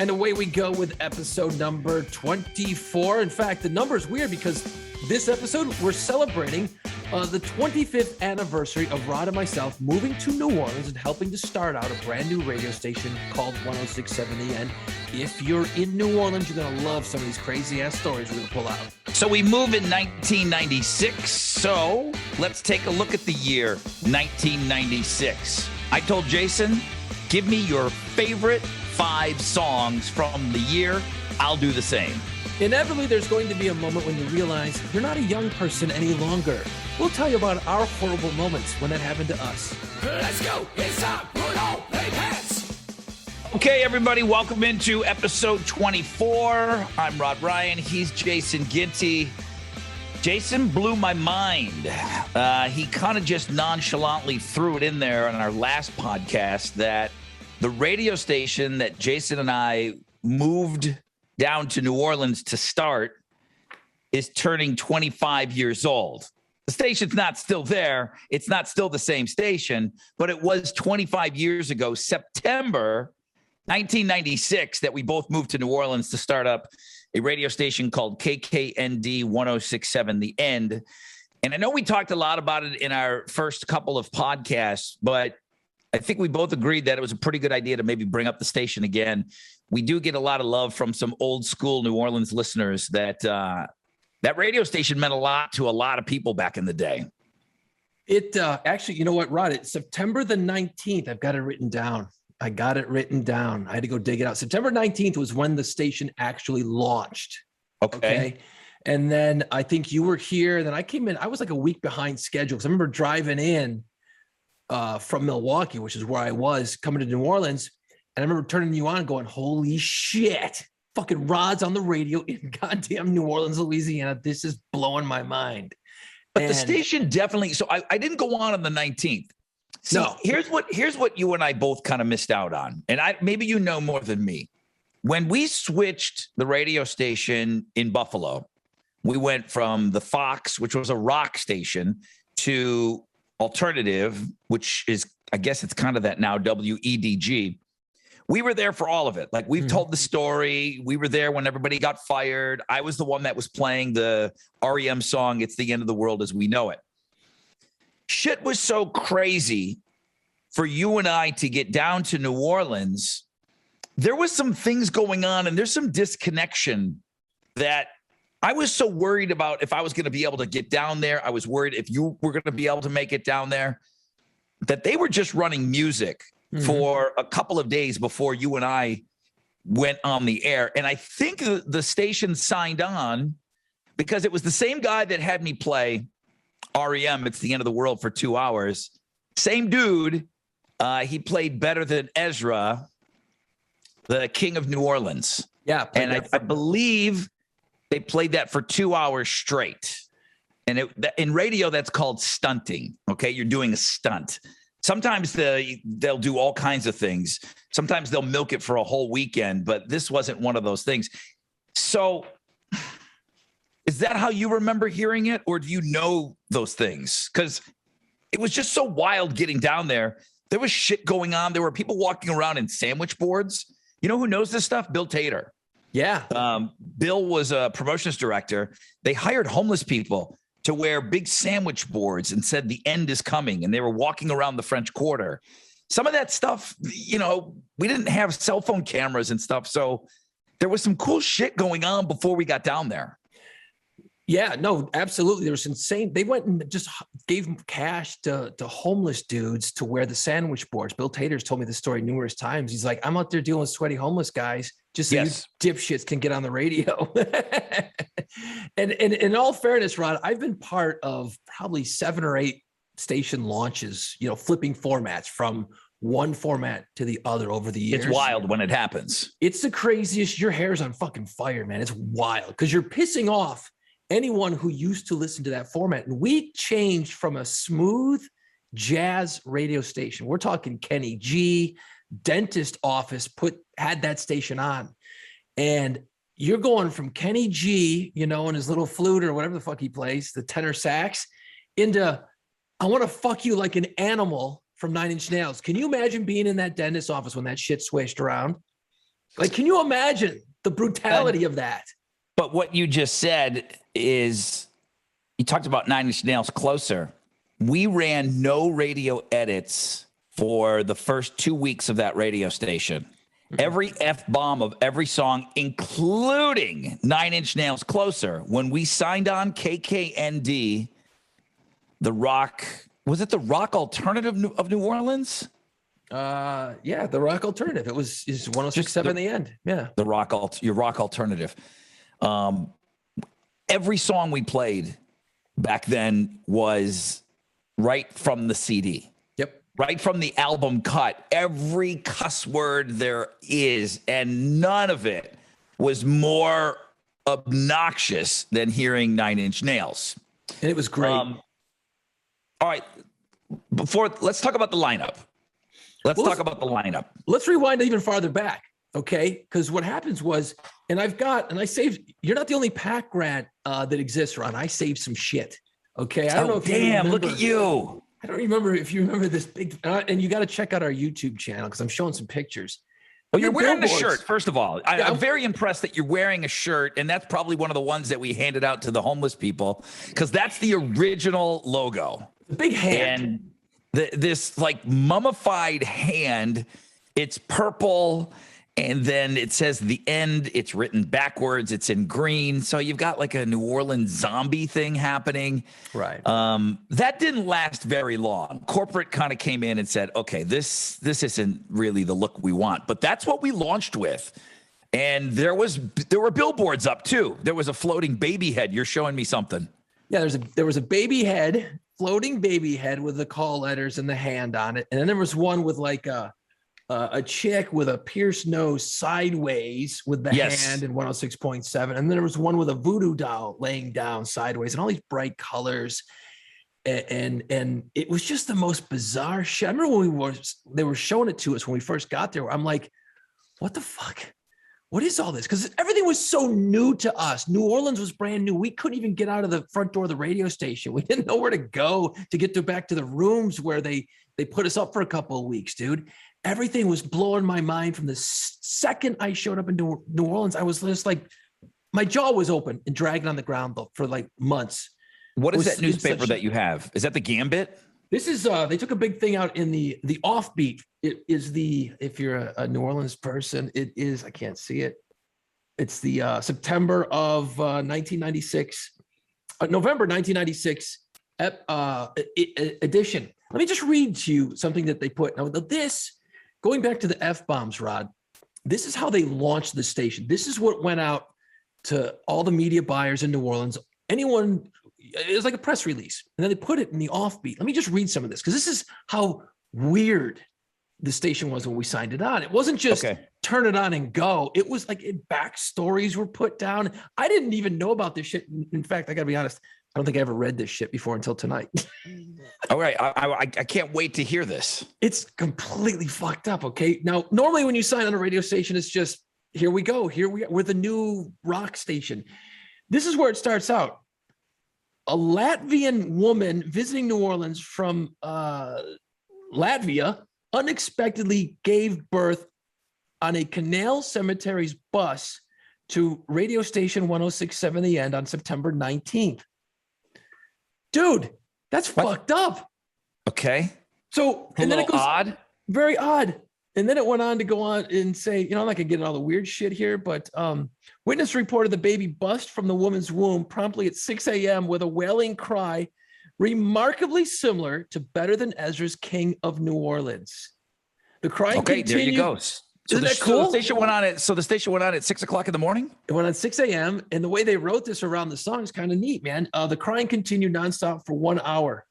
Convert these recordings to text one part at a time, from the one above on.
And away we go with episode number 24. In fact, the number is weird because this episode, we're celebrating the 25th anniversary of Rod and myself moving to New Orleans and helping to start out a brand new radio station called 106.7. And if you're in New Orleans, you're going to love some of these crazy-ass stories we're going to pull out. So we move in 1996. So let's take a look at the year 1996. I told Jason, give me your favorite 5 songs from the year. I'll do the same. Inevitably, there's going to be a moment when you realize you're not a young person any longer. We'll tell you about our horrible moments when that happened to us. Let's go. It's time. Put on play pants. Okay, everybody, welcome into episode 24. I'm Rod Ryan. He's Jason Ginty. Jason blew my mind. He kind of just nonchalantly threw it in there on our last podcast that the radio station that Jason and I moved down to New Orleans to start is turning 25 years old. The station's not still there. It's not still the same station, but it was 25 years ago, September 1996, that we both moved to New Orleans to start up a radio station called KKND 106.7 The End. And I know we talked a lot about it in our first couple of podcasts, but I think we both agreed that it was a pretty good idea to maybe bring up the station again. We do get a lot of love from some old school New Orleans listeners that that radio station meant a lot to a lot of people back in the day. It actually, you know what, Rod? It's September the 19th. I've got it written down. I had to go dig it out. September 19th was when the station actually launched. Okay. And then I think you were here. And then I came in. I was like a week behind schedule because I remember driving in from Milwaukee, which is where I was, coming to New Orleans. And I remember turning you on and going, holy shit, fucking Rod's on the radio in goddamn New Orleans, Louisiana. This is blowing my mind. But the station definitely, so I didn't go on the 19th. See, no. Here's what you and I both kind of missed out on. And maybe you know more than me. When we switched the radio station in Buffalo, we went from the Fox, which was a rock station, to alternative, which is, I guess it's kind of that now, WEDG. We were there for all of it. Like, we've told the story. We were there when everybody got fired. I was the one that was playing the REM song, It's the End of the World as We Know It. Shit was so crazy for you and I to get down to New Orleans. There was some things going on, and there's some disconnection that I was so worried about if I was going to be able to get down there. I was worried if you were going to be able to make it down there, that they were just running music for a couple of days before you and I went on the air. And I think the station signed on because it was the same guy that had me play REM, It's the End of the World, for 2 hours. Same dude. He played Better Than Ezra, the King of New Orleans. Yeah. And I believe they played that for 2 hours straight. And in radio, that's called stunting. Okay. You're doing a stunt. Sometimes they'll do all kinds of things. Sometimes they'll milk it for a whole weekend, but this wasn't one of those things. So is that how you remember hearing it? Or do you know those things? Because it was just so wild getting down there. There was shit going on. There were people walking around in sandwich boards. You know who knows this stuff? Bill Tater. Yeah. Bill was a promotions director. They hired homeless people to wear big sandwich boards and said the end is coming. And they were walking around the French Quarter. Some of that stuff, you know, we didn't have cell phone cameras and stuff. So there was some cool shit going on before we got down there. Yeah, no, absolutely. There was insane. They went and just gave cash to homeless dudes to wear the sandwich boards. Bill Tater's told me this story numerous times. He's like, I'm out there dealing with sweaty homeless guys just so you dipshits can get on the radio. and in all fairness, Rod, I've been part of probably 7 or 8 station launches, you know, flipping formats from one format to the other over the years. It's wild when it happens. It's the craziest. Your hair's on fucking fire, man. It's wild because you're pissing off anyone who used to listen to that format. And we changed from a smooth jazz radio station. We're talking Kenny G, dentist office, had that station on. And you're going from Kenny G, you know, and his little flute or whatever the fuck he plays, the tenor sax, into I want to fuck you like an animal from 9 Inch Nails. Can you imagine being in that dentist office when that shit switched around? Like, can you imagine the brutality of that? But what you just said is, you talked about Nine Inch Nails Closer. We ran no radio edits for the first 2 weeks of that radio station. Every F-bomb of every song, including Nine Inch Nails Closer. When we signed on KKND, the rock, was it the rock alternative of New Orleans? Yeah, the rock alternative. It was 106.7 in the end. Yeah. Your rock alternative. Every song we played back then was right from the CD. Yep. Right from the album cut. Every cuss word there is, and none of it was more obnoxious than hearing Nine Inch Nails. And it was great. All right. Let's talk about the lineup. Let's talk about the lineup. Let's rewind even farther back. Okay. Because what happens was, and I saved, you're not the only pack rat that exists, Ron. I saved some shit. Okay. I don't know if you remember. Look at you. I don't remember if you remember this big, and you got to check out our YouTube channel because I'm showing some pictures. Well, you're wearing the shirt, first of all. I'm very impressed that you're wearing a shirt, and that's probably one of the ones that we handed out to the homeless people because that's the original logo. The big hand. And this like mummified hand, it's purple, and then it says the end. It's written backwards. It's in green. So you've got like a New Orleans zombie thing happening. Right. That didn't last very long. Corporate kind of came in and said, okay, this isn't really the look we want. But that's what we launched with. And there were billboards up too. There was a floating baby head. You're showing me something. Yeah, there was a baby head, floating baby head with the call letters and the hand on it. And then there was one with like a chick with a pierced nose sideways with the hand in 106.7. And then there was one with a voodoo doll laying down sideways and all these bright colors. And it was just the most bizarre shit. I remember when they were showing it to us when we first got there. I'm like, what the fuck? What is all this? Because everything was so new to us. New Orleans was brand new. We couldn't even get out of the front door of the radio station. We didn't know where to go to get back to the rooms where they put us up for a couple of weeks, dude. Everything was blowing my mind from the second I showed up in New Orleans. I was just like, my jaw was open and dragging on the ground for like months. What is that newspaper that you have? Is that the Gambit? This is, they took a big thing out in the Offbeat. It is if you're a New Orleans person, it is, I can't see it. It's the September of 1996, November 1996 edition. Let me just read to you something that they put. Now, this, going back to the F-bombs, Rod, this is how they launched the station. This is what went out to all the media buyers in New Orleans. Anyone, it was like a press release. And then they put it in the Offbeat. Let me just read some of this because this is how weird the station was when we signed it on. It wasn't just turn it on and go. It was like backstories were put down. I didn't even know about this shit. In fact, I got to be honest, I don't think I ever read this shit before until tonight. All right. I can't wait to hear this. It's completely fucked up. Okay. Now, normally when you sign on a radio station, it's just, here we go. Here we are. We're the new rock station. This is where it starts out. A Latvian woman visiting New Orleans from Latvia unexpectedly gave birth on a Canal Cemetery's bus to radio station 106.7 The End on September 19th. Dude, that's fucked up. Okay. So, and then it goes odd. Very odd. And then it went on to go on and say, I'm not gonna get into all the weird shit here, but witness reported the baby bust from the woman's womb promptly at 6 a.m. with a wailing cry, remarkably similar to Better Than Ezra's King of New Orleans. The crying continued. There you go. So Isn't that cool? The station went on at 6 o'clock in the morning? It went on 6 a.m. And the way they wrote this around the song is kind of neat, man. The crying continued nonstop for 1 hour.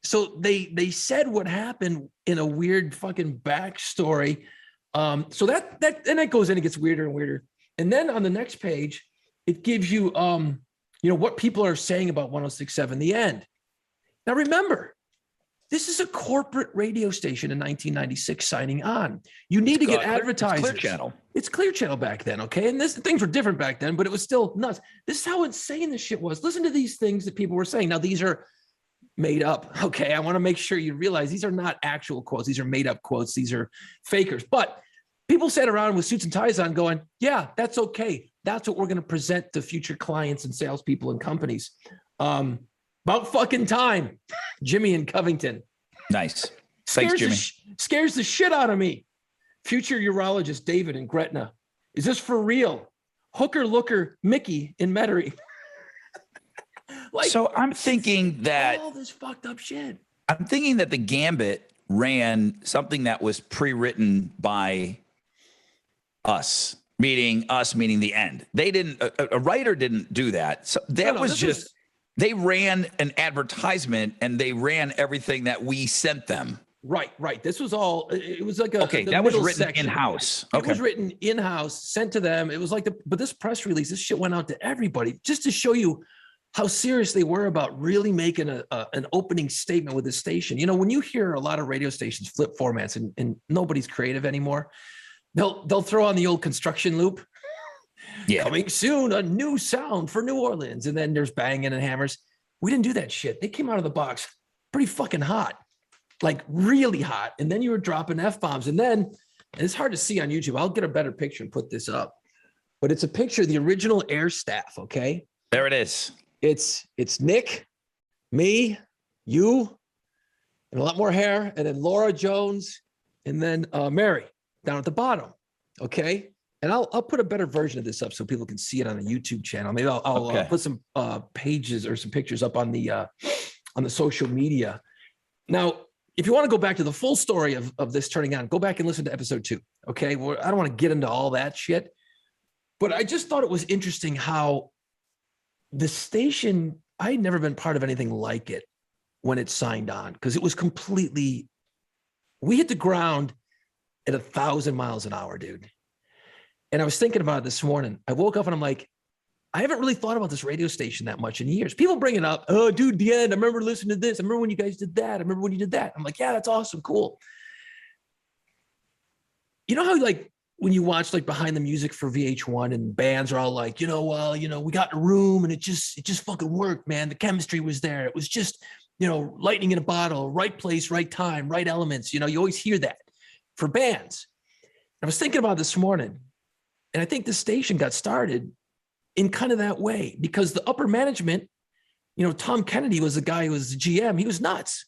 So they said what happened in a weird fucking backstory. So that and it goes in, it gets weirder and weirder. And then on the next page, it gives you what people are saying about 106.7 The End. Now remember, this is a corporate radio station in 1996 signing on. You need to get advertisers. It's Clear Channel. It's Clear Channel back then, okay? And things were different back then, but it was still nuts. This is how insane this shit was. Listen to these things that people were saying. Now, these are made up, okay? I want to make sure you realize these are not actual quotes. These are made up quotes. These are fakers. But People sat around with suits and ties on going, yeah, that's okay. That's what we're going to present to future clients and salespeople and companies. About fucking time. Jimmy in Covington. Nice. Thanks, Jimmy. Scares the shit out of me. Future urologist David in Gretna. Is this for real? Hooker looker Mickey in Metairie. So I'm thinking that all this fucked up shit. I'm thinking that the Gambit ran something that was pre-written by us, meaning the end. They didn't, a writer didn't do that. So that was just, they ran an advertisement and they ran everything that we sent them. Right. This was all, it was like that was written in-house. It was written in-house, sent to them. It was like but this press release, this shit went out to everybody just to show you how serious they were about really making an opening statement with the station. You know, when you hear a lot of radio stations flip formats and nobody's creative anymore, they'll throw on the old construction loop. Yeah. Coming soon, a new sound for New Orleans. And then there's banging and hammers. We didn't do that shit. They came out of the box pretty fucking hot, like really hot. And then you were dropping F-bombs. And it's hard to see on YouTube. I'll get a better picture and put this up. But it's a picture of the original air staff, okay? There it is. It's Nick, me, you, and a lot more hair, and then Laura Jones, and then Mary down at the bottom. Okay, and I'll put a better version of this up so people can see it on the YouTube channel. Maybe I'll put some pages or some pictures up on the social media. Now, if you want to go back to the full story of this turning on, go back and listen to episode 2. Okay, well, I don't want to get into all that shit, but I just thought it was interesting how the station, I had never been part of anything like it when it signed on, because it was completely, we hit the ground at 1,000 miles an hour, dude. And I was thinking about it this morning. I woke up and I'm like, I haven't really thought about this radio station that much in years. People bring it up. Oh, dude, the end. I remember listening to this. I remember when you guys did that. I remember when you did that. I'm like, yeah, that's awesome. Cool. You know how like when you watch like Behind the Music for VH1 and bands are all like, we got in a room and it just fucking worked, man. The chemistry was there. It was just, lightning in a bottle, right place, right time, right elements. You always hear that for bands. I was thinking about it this morning, and I think the station got started in kind of that way because the upper management, Tom Kennedy was the guy who was the GM. He was nuts.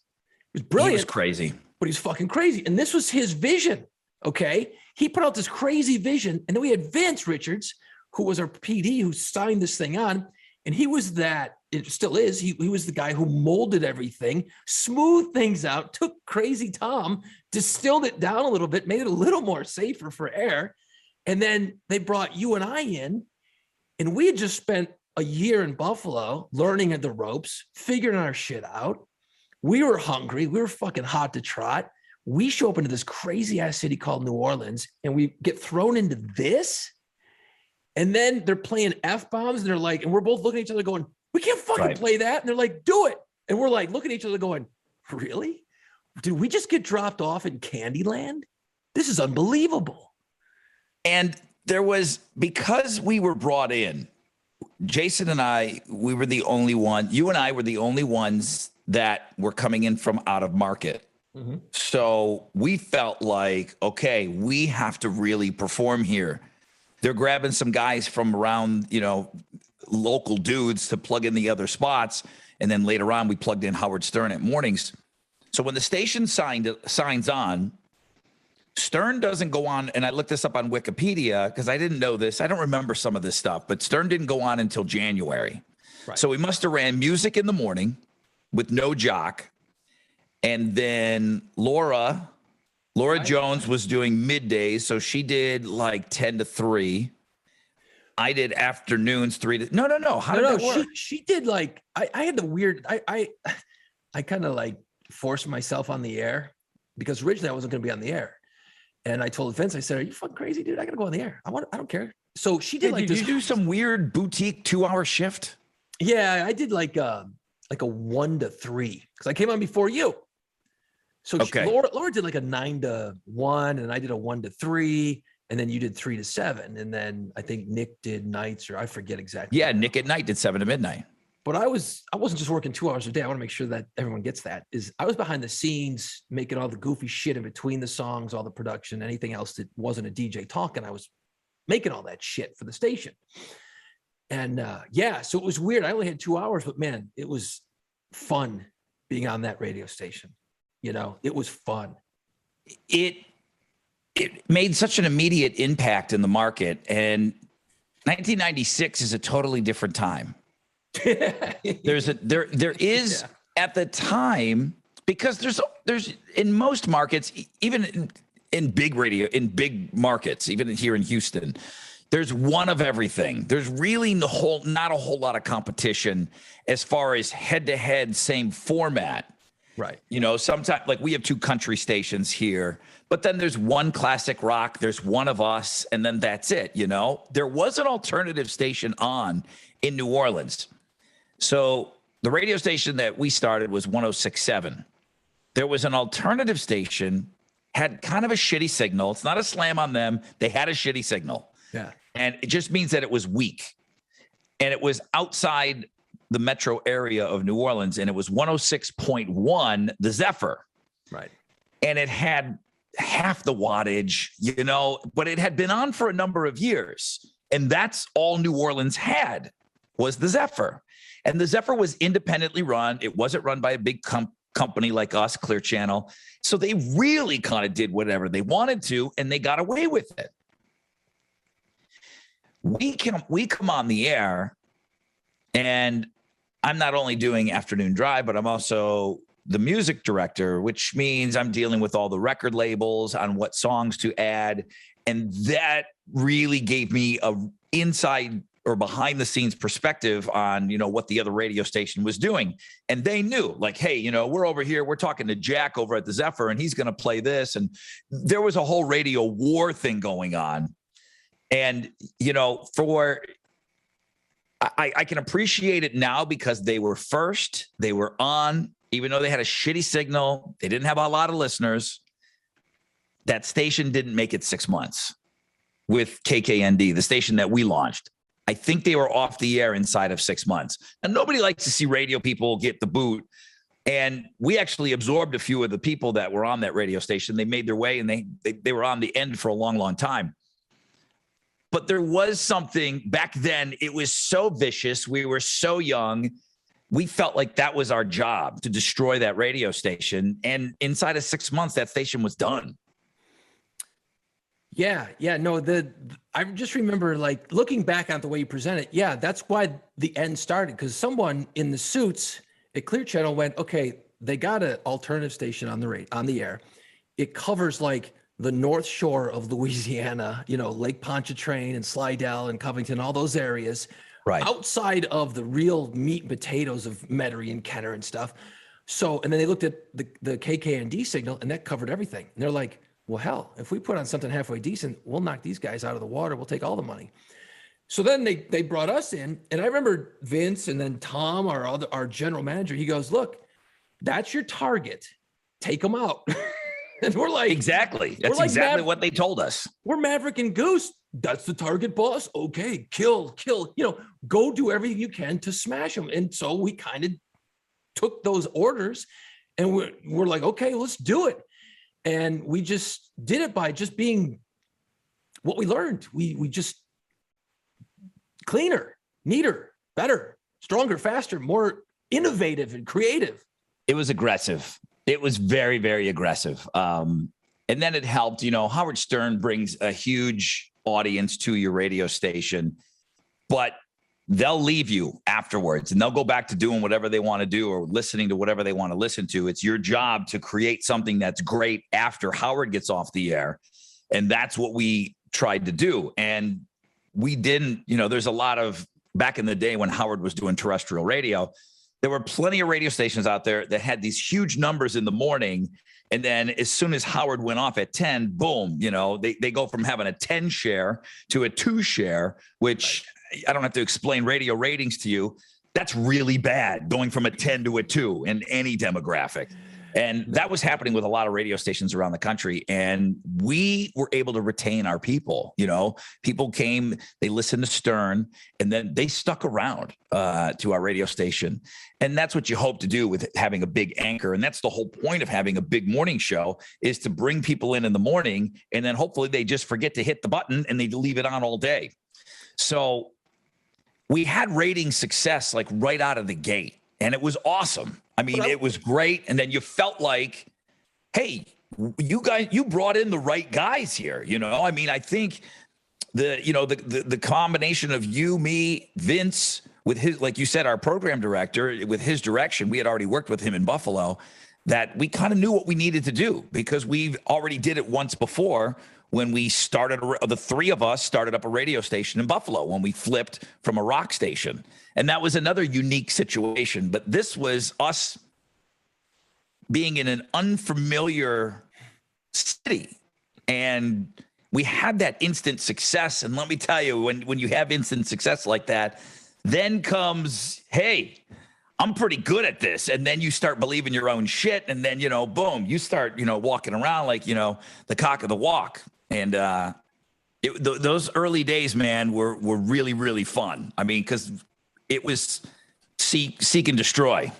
He was brilliant. He was crazy. But he was fucking crazy. And this was his vision. Okay. He put out this crazy vision. And then we had Vince Richards, who was our PD, who signed this thing on. And he was it still is. He was the guy who molded everything, smoothed things out, took crazy Tom, distilled it down a little bit, made it a little more safer for air. And then they brought you and I in, and we had just spent a year in Buffalo learning at the ropes, figuring our shit out. We were hungry. We were fucking hot to trot. We show up into this crazy ass city called New Orleans, and we get thrown into this. And then they're playing F-bombs, and they're like, and we're both looking at each other going, we can't fucking play that. And they're like, do it. And we're like, looking at each other going, really? Did we just get dropped off in Candyland? This is unbelievable. And there was, because we were brought in, Jason and I, we were the only one, you and I were the only ones that were coming in from out of market. Mm-hmm. So we felt like, okay, we have to really perform here. They're grabbing some guys from around, local dudes to plug in the other spots. And then later on, we plugged in Howard Stern at mornings. So when the station signs on, Stern doesn't go on. And I looked this up on Wikipedia because I didn't know this. I don't remember some of this stuff, but Stern didn't go on until January. Right. So we must have ran music in the morning with no jock. And then Laura Jones was doing middays, so she did like 10 to 3. I did afternoons 3 to no. How did that work? She did like I had the weird I kind of like forced myself on the air because originally I wasn't going to be on the air, and I told Vince, I said, "Are you fucking crazy, dude? I got to go on the air. I don't care." So she did did you do some weird boutique 2-hour shift? Yeah, I did like a 1 to 3 because I came on before you. So okay. Laura did like a 9 to 1, and I did a 1 to 3, and then you did 3 to 7, and then I think Nick did nights, or I forget exactly. Yeah, Nick at night did 7 to midnight. But I wasn't just working 2 hours a day. I want to make sure that everyone gets that. Is I was behind the scenes making all the goofy shit in between the songs, all the production, anything else that wasn't a DJ talking. I was making all that shit for the station. And so it was weird. I only had 2 hours, but man, it was fun being on that radio station. You know, it was fun. It made such an immediate impact in the market, and 1996 is a totally different time. There is at the time, because there's in most markets, even in big radio, in big markets, even here in Houston, there's one of everything. There's really not a whole lot of competition as far as head-to-head, same format. Right. You know, sometimes like we have 2 country stations here, but then there's one classic rock, there's one of us, and then that's it. You know, there was an alternative station on in New Orleans. So the radio station that we started was 106.7. There was an alternative station, had kind of a shitty signal. It's not a slam on them. They had a shitty signal. Yeah. And it just means that it was weak. And it was outside the metro area of New Orleans, and it was 106.1, the Zephyr. Right. And it had half the wattage, you know, but it had been on for a number of years. And that's all New Orleans had, was the Zephyr. And the Zephyr was independently run. It wasn't run by a big company like us, Clear Channel. So they really kind of did whatever they wanted to, and they got away with it. We come on the air, and I'm not only doing afternoon drive, but I'm also the music director, which means I'm dealing with all the record labels on what songs to add. And that really gave me a inside or behind the scenes perspective on, you know, what the other radio station was doing. And they knew, like, hey, you know, we're over here, we're talking to Jack over at the Zephyr, and he's going to play this. And there was a whole radio war thing going on. And, you know, I can appreciate it now because they were first, they were on, even though they had a shitty signal, they didn't have a lot of listeners. That station didn't make it 6 months with KKND, the station that we launched. I think they were off the air inside of 6 months. And nobody likes to see radio people get the boot. And we actually absorbed a few of the people that were on that radio station. They made their way, and they were on the end for a long, long time. But there was something back then. It was so vicious. We were so young. We felt like that was our job, to destroy that radio station. And inside of 6 months, that station was done. Yeah. No, I just remember, like, looking back on the way you present it. Yeah, that's why the end started, because someone in the suits at Clear Channel went, okay, they got an alternative station on the air. It covers like the North Shore of Louisiana, you know, Lake Pontchartrain and Slidell and Covington, all those areas, right outside of the real meat and potatoes of Metairie and Kenner and stuff. So, and then they looked at the KKND signal, and that covered everything. And they're like, well, hell, if we put on something halfway decent, we'll knock these guys out of the water. We'll take all the money. So then they brought us in, and I remember Vince and then Tom, our general manager, he goes, look, that's your target. Take them out. And we're like, exactly. That's like exactly what they told us. We're Maverick and Goose. That's the target, boss. Okay, kill, you know, go do everything you can to smash them. And so we kind of took those orders, and we're like, okay, let's do it. And we just did it by just being what we learned. We just cleaner, neater, better, stronger, faster, more innovative and creative. It was aggressive. It was very, very aggressive. And then it helped, you know, Howard Stern brings a huge audience to your radio station, but they'll leave you afterwards and they'll go back to doing whatever they want to do or listening to whatever they want to listen to. It's your job to create something that's great after Howard gets off the air. And that's what we tried to do. And we didn't, you know, there's a lot of, back in the day when Howard was doing terrestrial radio, there were plenty of radio stations out there that had these huge numbers in the morning. And then as soon as Howard went off at 10, boom, you know, they go from having a 10 share to a 2 share, which I don't have to explain radio ratings to you. That's really bad, going from a 10 to a 2 in any demographic. And that was happening with a lot of radio stations around the country. And we were able to retain our people. You know, people came, they listened to Stern, and then they stuck around to our radio station. And that's what you hope to do with having a big anchor. And that's the whole point of having a big morning show, is to bring people in the morning. And then hopefully they just forget to hit the button and they leave it on all day. So we had rating success like right out of the gate. And it was awesome. I mean, it was great. And then you felt like, hey, you guys, you brought in the right guys here. You know, I mean, I think the combination of you, me, Vince, with his, like you said, our program director, with his direction, we had already worked with him in Buffalo, that we kind of knew what we needed to do, because we've already did it once before when we started, the three of us started up a radio station in Buffalo when we flipped from a rock station. And that was another unique situation. But this was us being in an unfamiliar city. And we had that instant success. And let me tell you, when you have instant success like that, then comes, hey, I'm pretty good at this. And then you start believing your own shit. And then, you know, boom, you start, you know, walking around like, you know, the cock of the walk. And those early days, man, were really, really fun. I mean, because it was seek and destroy.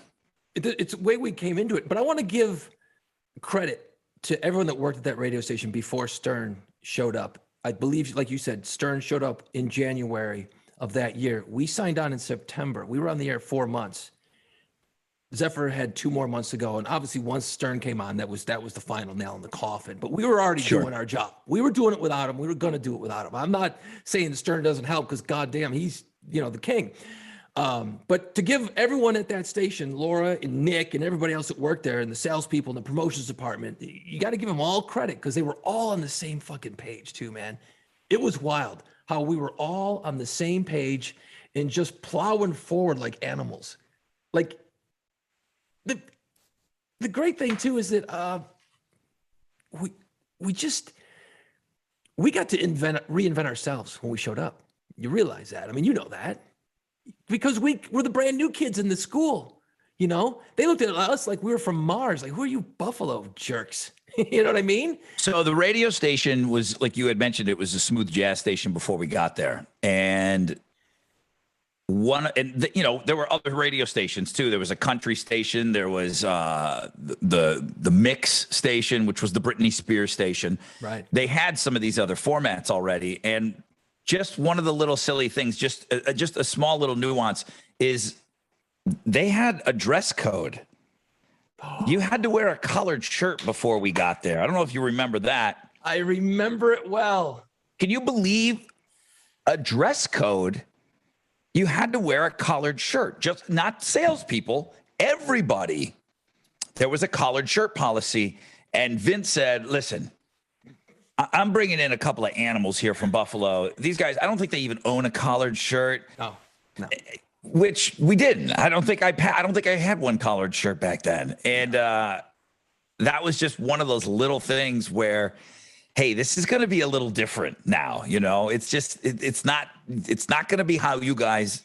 It's the way we came into it. But I want to give credit to everyone that worked at that radio station before Stern showed up. I believe, like you said, Stern showed up in January of that year. We signed on in September. We were on the air 4 months. Zephyr had 2 more months to go. And obviously once Stern came on, that was the final nail in the coffin. But we were already doing our job. We were doing it without him. We were going to do it without him. I'm not saying Stern doesn't help, because goddamn, he's, you know, the king. But to give everyone at that station, Laura and Nick and everybody else that worked there, and the salespeople in the promotions department, you got to give them all credit, because they were all on the same fucking page too, man. It was wild how we were all on the same page and just plowing forward like animals. Like, the great thing too is that we got to reinvent ourselves when we showed up. You realize that? I mean, you know that, because we're the brand new kids in the school. You know, they looked at us like we were from Mars. Like, who are you Buffalo jerks? You know what I mean? So the radio station was, like you had mentioned, it was a smooth jazz station before we got there. And there were other radio stations too. There was a country station. There was the mix station, which was the Britney Spears station. Right. They had some of these other formats already. And just one of the little silly things, just a small little nuance, is they had a dress code. You had to wear a collared shirt before we got there. I don't know if you remember that. I remember it well. Can you believe a dress code? You had to wear a collared shirt, just not salespeople, everybody. There was a collared shirt policy. And Vince said, listen, I'm bringing in a couple of animals here from Buffalo. These guys, I don't think they even own a collared shirt. Oh, no. Which we didn't. I don't think I had one collared shirt back then. And that was just one of those little things where, hey, this is going to be a little different now. You know, it's just, it's not going to be how you guys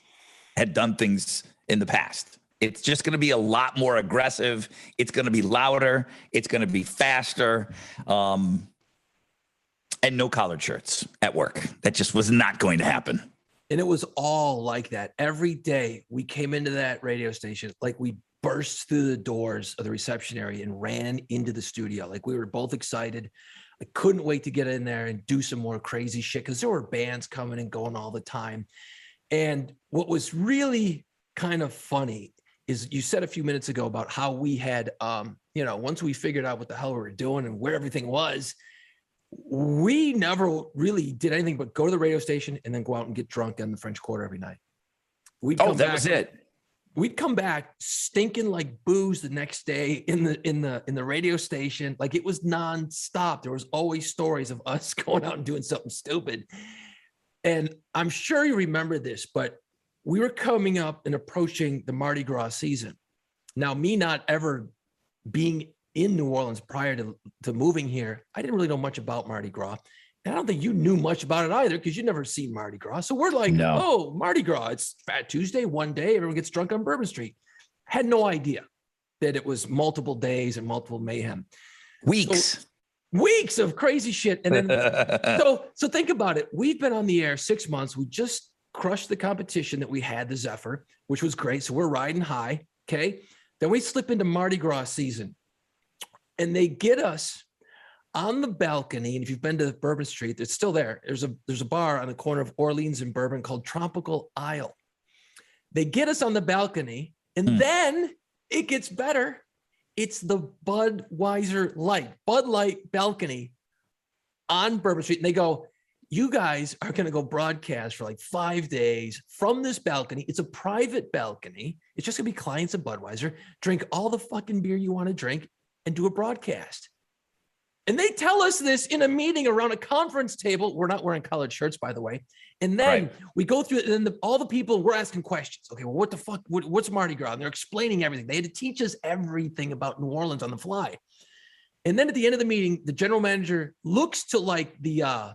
had done things in the past. It's just going to be a lot more aggressive. It's going to be louder. It's going to be faster. And no collared shirts at work. That just was not going to happen. And it was all like that. Every day we came into that radio station, like we burst through the doors of the reception area and ran into the studio. Like, we were both excited. I couldn't wait to get in there and do some more crazy shit, because there were bands coming and going all the time. And what was really kind of funny is, you said a few minutes ago about how we had, once we figured out what the hell we were doing and where everything was, we never really did anything but go to the radio station and then go out and get drunk on the French Quarter every night. That was it. We'd come back stinking like booze the next day in the radio station. Like, it was nonstop. There was always stories of us going out and doing something stupid. And I'm sure you remember this, but we were coming up and approaching the Mardi Gras season. Now, me not ever being in New Orleans prior to moving here, I didn't really know much about Mardi Gras. And I don't think you knew much about it either, because you'd never seen Mardi Gras. So we're like, no. Oh, Mardi Gras, it's Fat Tuesday, one day, everyone gets drunk on Bourbon Street. Had no idea that it was multiple days and multiple mayhem. Weeks. Weeks of crazy shit. And then, so think about it. We've been on the air 6 months. We just crushed the competition that we had, the Zephyr, which was great. So we're riding high. Okay. Then we slip into Mardi Gras season and they get us on the balcony. And if you've been to Bourbon Street, it's still there. There's a bar on the corner of Orleans and Bourbon called Tropical Isle. They get us on the balcony and then it gets better. It's the Budweiser Light, Bud Light balcony on Bourbon Street. And they go, you guys are going to go broadcast for like 5 days from this balcony. It's a private balcony. It's just going to be clients of Budweiser. Drink all the fucking beer you want to drink and do a broadcast. And they tell us this in a meeting around a conference table. We're not wearing collared shirts, by the way. And then we go through it, and then all the people, we're asking questions. Okay, well, what the fuck? What's Mardi Gras? And they're explaining everything. They had to teach us everything about New Orleans on the fly. And then at the end of the meeting, the general manager looks to like the, I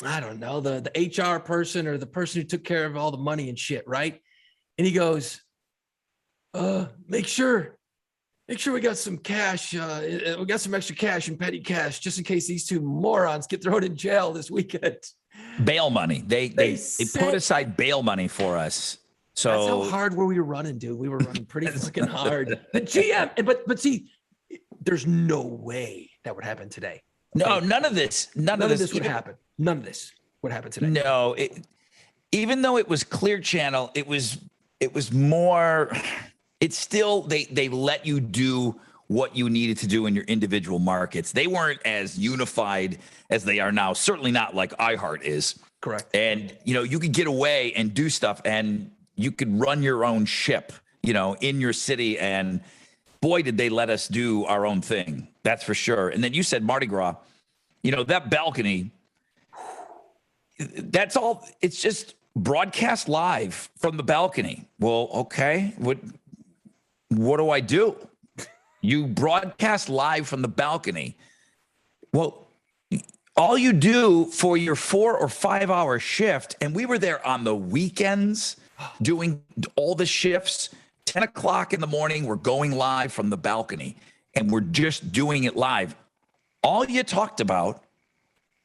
don't know, the HR person or the person who took care of all the money and shit, right? And he goes, make sure we got some cash. We got some extra cash and petty cash just in case these two morons get thrown in jail this weekend. Bail money. They put aside bail money for us. So that's how hard were we running, dude. We were running pretty fucking hard. The GM, but see, there's no way that would happen today. No, none of this would happen. None of this would happen today. No, even though it was Clear Channel, it was more. It's still they let you do what you needed to do in your individual markets. They weren't as unified as they are now. Certainly not like iHeart is. Correct. And you could get away and do stuff, and you could run your own ship, in your city. And boy, did they let us do our own thing. That's for sure. And then you said Mardi Gras. That balcony. That's all. It's just broadcast live from the balcony. Well, okay. What do I do? You broadcast live from the balcony. Well, all you do for your 4 or 5 hour shift, and we were there on the weekends doing all the shifts, 10 o'clock in the morning, we're going live from the balcony and we're just doing it live. All you talked about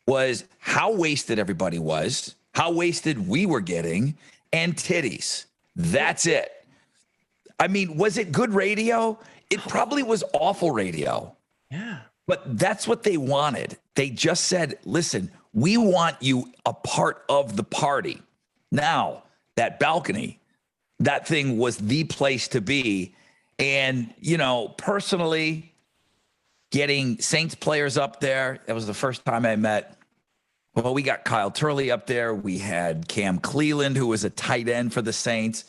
was how wasted everybody was, how wasted we were getting, and titties. That's it. I mean, was it good radio? It probably was awful radio. Yeah. But that's what they wanted. They just said, listen, we want you a part of the party. Now, that balcony, that thing was the place to be. And, personally, getting Saints players up there, that was the first time I met. Well, we got Kyle Turley up there. We had Cam Cleland, who was a tight end for the Saints.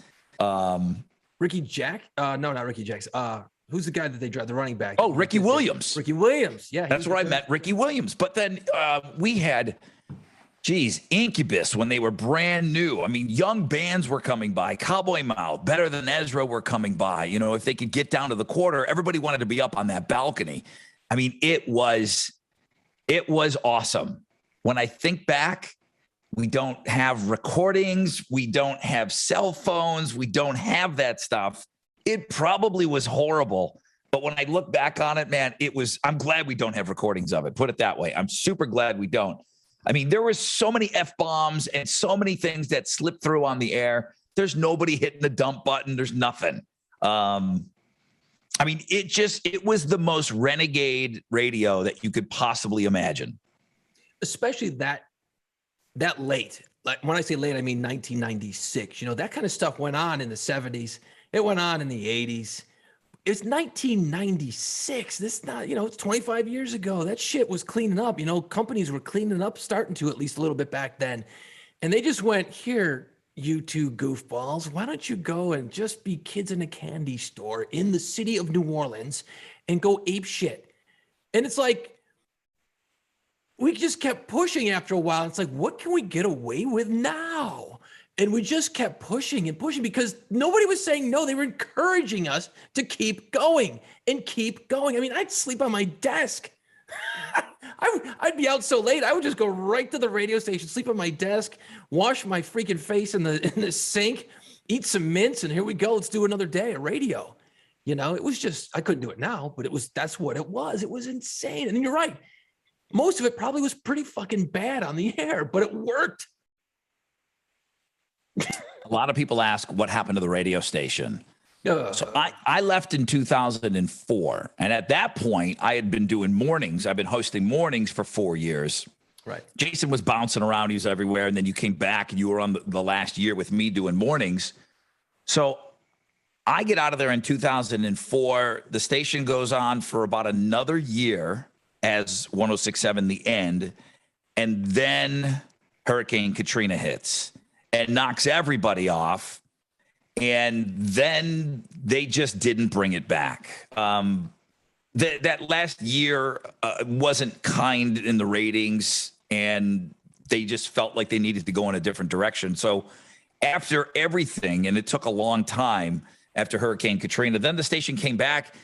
Ricky Jack? No, not Ricky Jacks. Who's the guy that they draft, the running back? Oh, Ricky Williams. Ricky Williams. Yeah. That's where I met Ricky Williams. But then we had, Incubus when they were brand new. I mean, young bands were coming by. Cowboy Mouth, Better Than Ezra were coming by. If they could get down to the quarter, everybody wanted to be up on that balcony. I mean, it was awesome. When I think back, we don't have recordings. We don't have cell phones. We don't have that stuff. It probably was horrible. But when I look back on it, man, I'm glad we don't have recordings of it. Put it that way. I'm super glad we don't. I mean, there was so many F-bombs and so many things that slipped through on the air. There's nobody hitting the dump button. There's nothing. I mean, it was the most renegade radio that you could possibly imagine. Especially that late. Like when I say late, I mean 1996. That kind of stuff went on in the 70s. It went on in the 80s. It's 1996. This not, it's 25 years ago. That shit was cleaning up. Companies were cleaning up, starting to at least a little bit back then. And they just went, here, you two goofballs, why don't you go and just be kids in a candy store in the city of New Orleans and go ape shit? And it's like, we just kept pushing after a while. It's like, what can we get away with now? And we just kept pushing and pushing because nobody was saying no. They were encouraging us to keep going and keep going. I mean, I'd sleep on my desk. I'd be out so late. I would just go right to the radio station, sleep on my desk, wash my freaking face in the sink, eat some mints, and here we go. Let's do another day of radio. You know, it was just, I couldn't do it now, but that's what it was. It was insane. And you're right. Most of it probably was pretty fucking bad on the air, but it worked. A lot of people ask what happened to the radio station. So I left in 2004. And at that point, I had been doing mornings. I've been hosting mornings for 4 years. Right. Jason was bouncing around. He was everywhere. And then you came back and you were on the last year with me doing mornings. So I get out of there in 2004. The station goes on for about another year as 106.7 The End. And then Hurricane Katrina hits and knocks everybody off. And then they just didn't bring it back. That last year wasn't kind in the ratings, and they just felt like they needed to go in a different direction. So after everything, and it took a long time after Hurricane Katrina, then the station came back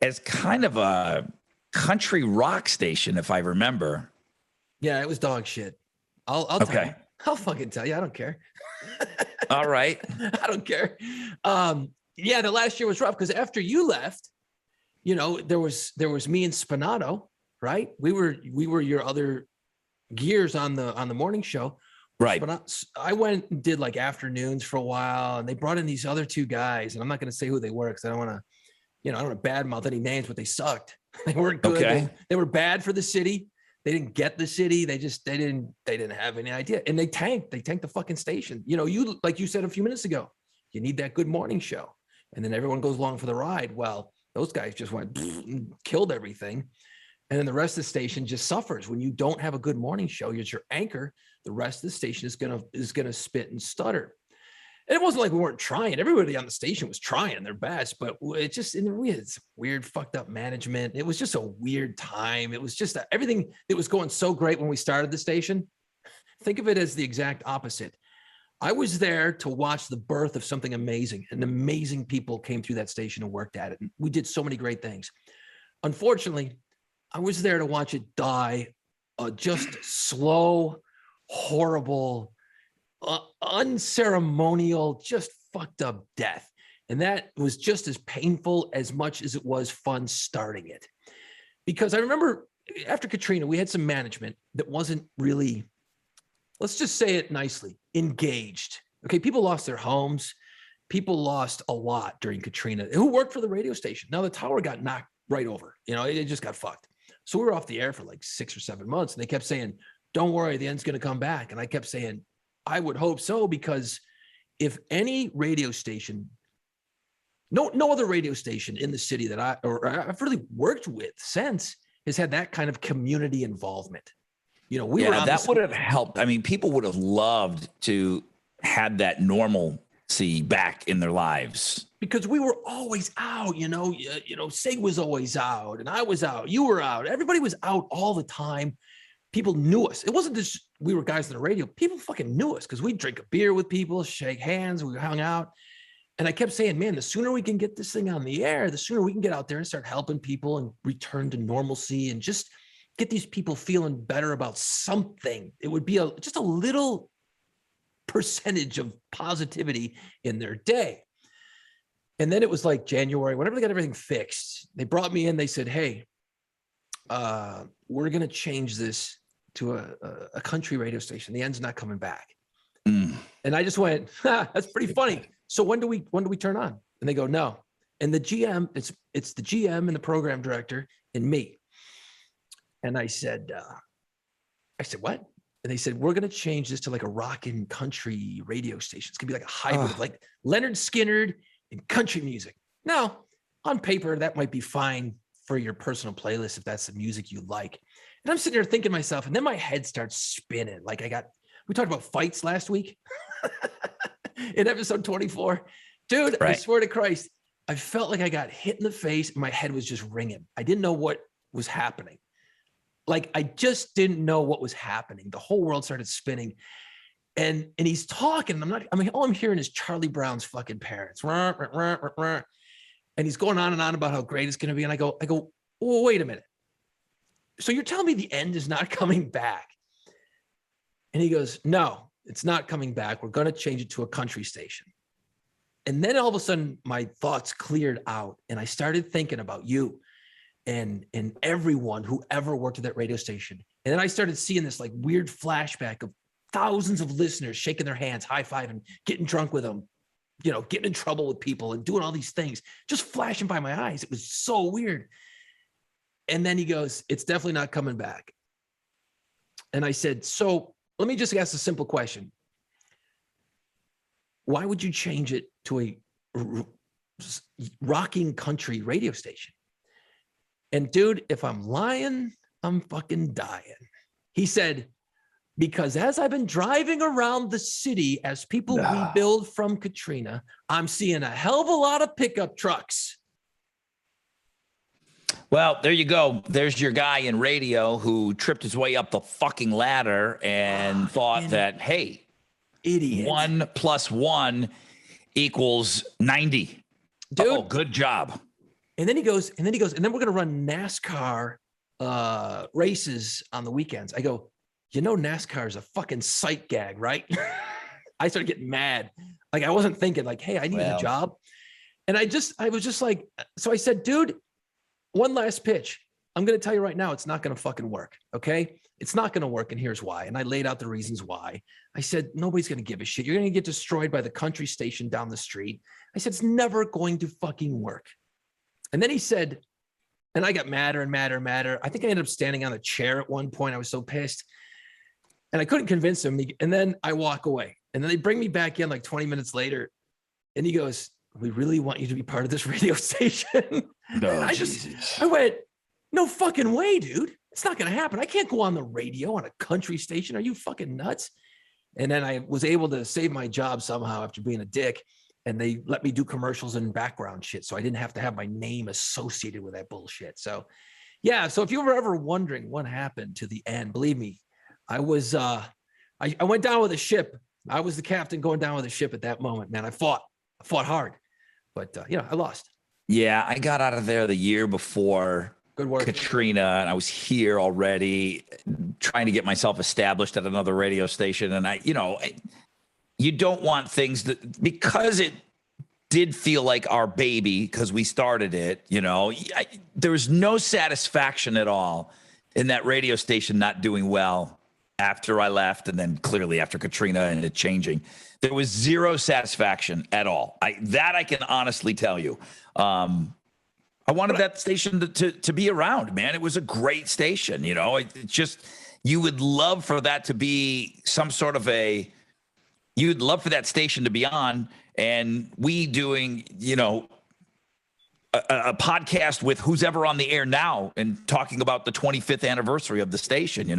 as kind of a country rock station, if I remember. Yeah, it was dog shit. I'll tell you. I'll fucking tell you. I don't care. All right. I don't care. Yeah, the last year was rough because after you left, you know, there was me and Spinato, right? We were your other gears on the morning show. Right. But I went and did like afternoons for a while, and they brought in these other two guys, and I'm not going to say who they were because I don't want to, you know, I don't want to badmouth any names, but they sucked. They weren't good. Okay. They were bad for the city. They didn't get the city. They didn't have any idea. And they tanked the fucking station. You know, like you said a few minutes ago, you need that good morning show. And then everyone goes along for the ride. Well, those guys just went and killed everything. And then the rest of the station just suffers. When you don't have a good morning show, you're your anchor, the rest of the station is gonna spit and stutter. And it wasn't like we weren't trying. Everybody on the station was trying their best, but it just, we had some weird, fucked up management. It was just a weird time. It was just everything that was going so great when we started the station. Think of it as the exact opposite. I was there to watch the birth of something amazing, and amazing people came through that station and worked at it. And we did so many great things. Unfortunately, I was there to watch it die, just slow, horrible, unceremonial, just fucked up death. And that was just as painful as much as it was fun starting it. Because I remember after Katrina, we had some management that wasn't really, let's just say it nicely, engaged. Okay, people lost their homes. People lost a lot during Katrina who worked for the radio station. Now the tower got knocked right over. You know, it just got fucked. So we were off the air for like 6 or 7 months, and they kept saying, don't worry, the end's going to come back. And I kept saying, I would hope so, because if any radio station, no other radio station in the city that I've really worked with since has had that kind of community involvement. You know, that would have helped. I mean, people would have loved to had that normalcy back in their lives. Because we were always out, Sig was always out, and I was out, you were out, everybody was out all the time. People knew us. It wasn't just we were guys on the radio. People fucking knew us because we'd drink a beer with people, shake hands, we hung out. And I kept saying, man, the sooner we can get this thing on the air, the sooner we can get out there and start helping people and return to normalcy and just get these people feeling better about something. It would be just a little percentage of positivity in their day. And then it was like January, whenever they got everything fixed, they brought me in, they said, hey, we're going to change this to a country radio station. The end's not coming back. And I just went, that's pretty funny. So when do we turn on? And they go, no. And the GM, it's the GM and the program director and me. And I said, what? And they said, we're going to change this to like a rock and country radio station. It's going to be like a hybrid of like Leonard Skinner and country music. Now, on paper, that might be fine for your personal playlist if that's the music you like. And I'm sitting there thinking to myself, and then my head starts spinning. Like we talked about fights last week in episode 24. Dude, right. I swear to Christ, I felt like I got hit in the face and my head was just ringing. I didn't know what was happening. Like, I just didn't know what was happening. The whole world started spinning. And he's talking. All I'm hearing is Charlie Brown's fucking parents. And he's going on and on about how great it's going to be. And I go, oh, wait a minute. So you're telling me the end is not coming back? And he goes, no, it's not coming back. We're going to change it to a country station. And then all of a sudden my thoughts cleared out and I started thinking about you and everyone who ever worked at that radio station. And then I started seeing this like weird flashback of thousands of listeners shaking their hands, high-fiving, getting drunk with them, you know, getting in trouble with people and doing all these things, just flashing by my eyes. It was so weird. And then he goes, it's definitely not coming back. And I said, so let me just ask a simple question. Why would you change it to a rocking country radio station? And dude, if I'm lying, I'm fucking dying. He said, because as I've been driving around the city as people rebuild from Katrina, I'm seeing a hell of a lot of pickup trucks. Well, there you go. There's your guy in radio who tripped his way up the fucking ladder and thought that, hey, idiot, 1 + 1 = 90. Dude. Oh, good job. And then he goes, and then we're going to run NASCAR races on the weekends. I go, you know, NASCAR is a fucking sight gag, right? I started getting mad. Like, I wasn't thinking like, hey, I need a job. And I was just like, so I said, dude, one last pitch. I'm going to tell you right now, it's not going to fucking work. Okay. It's not going to work. And here's why. And I laid out the reasons why. I said, nobody's going to give a shit. You're going to get destroyed by the country station down the street. I said, it's never going to fucking work. And then he said, and I got madder and madder and madder. I think I ended up standing on a chair at one point. I was so pissed and I couldn't convince him. And then I walk away and then they bring me back in like 20 minutes later. And he goes, we really want you to be part of this radio station. No, I went, no fucking way, dude. It's not going to happen. I can't go on the radio on a country station. Are you fucking nuts? And then I was able to save my job somehow after being a dick. And they let me do commercials and background shit. So I didn't have to have my name associated with that bullshit. So yeah. So if you were ever wondering what happened to the end, believe me, I was, I went down with a ship. I was the captain going down with a ship at that moment, man. I fought hard, but you know, I lost. Yeah. I got out of there the year before Good work, Katrina, and I was here already trying to get myself established at another radio station. And you don't want things that, because it did feel like our baby, because we started it, there was no satisfaction at all in that radio station not doing well after I left. And then clearly after Katrina and it changing, there was zero satisfaction at all. I can honestly tell you. I wanted that station to be around, man. It was a great station. It just, you would love for that to be some sort of you'd love for that station to be on, and we doing, a podcast with who's ever on the air now and talking about the 25th anniversary of the station.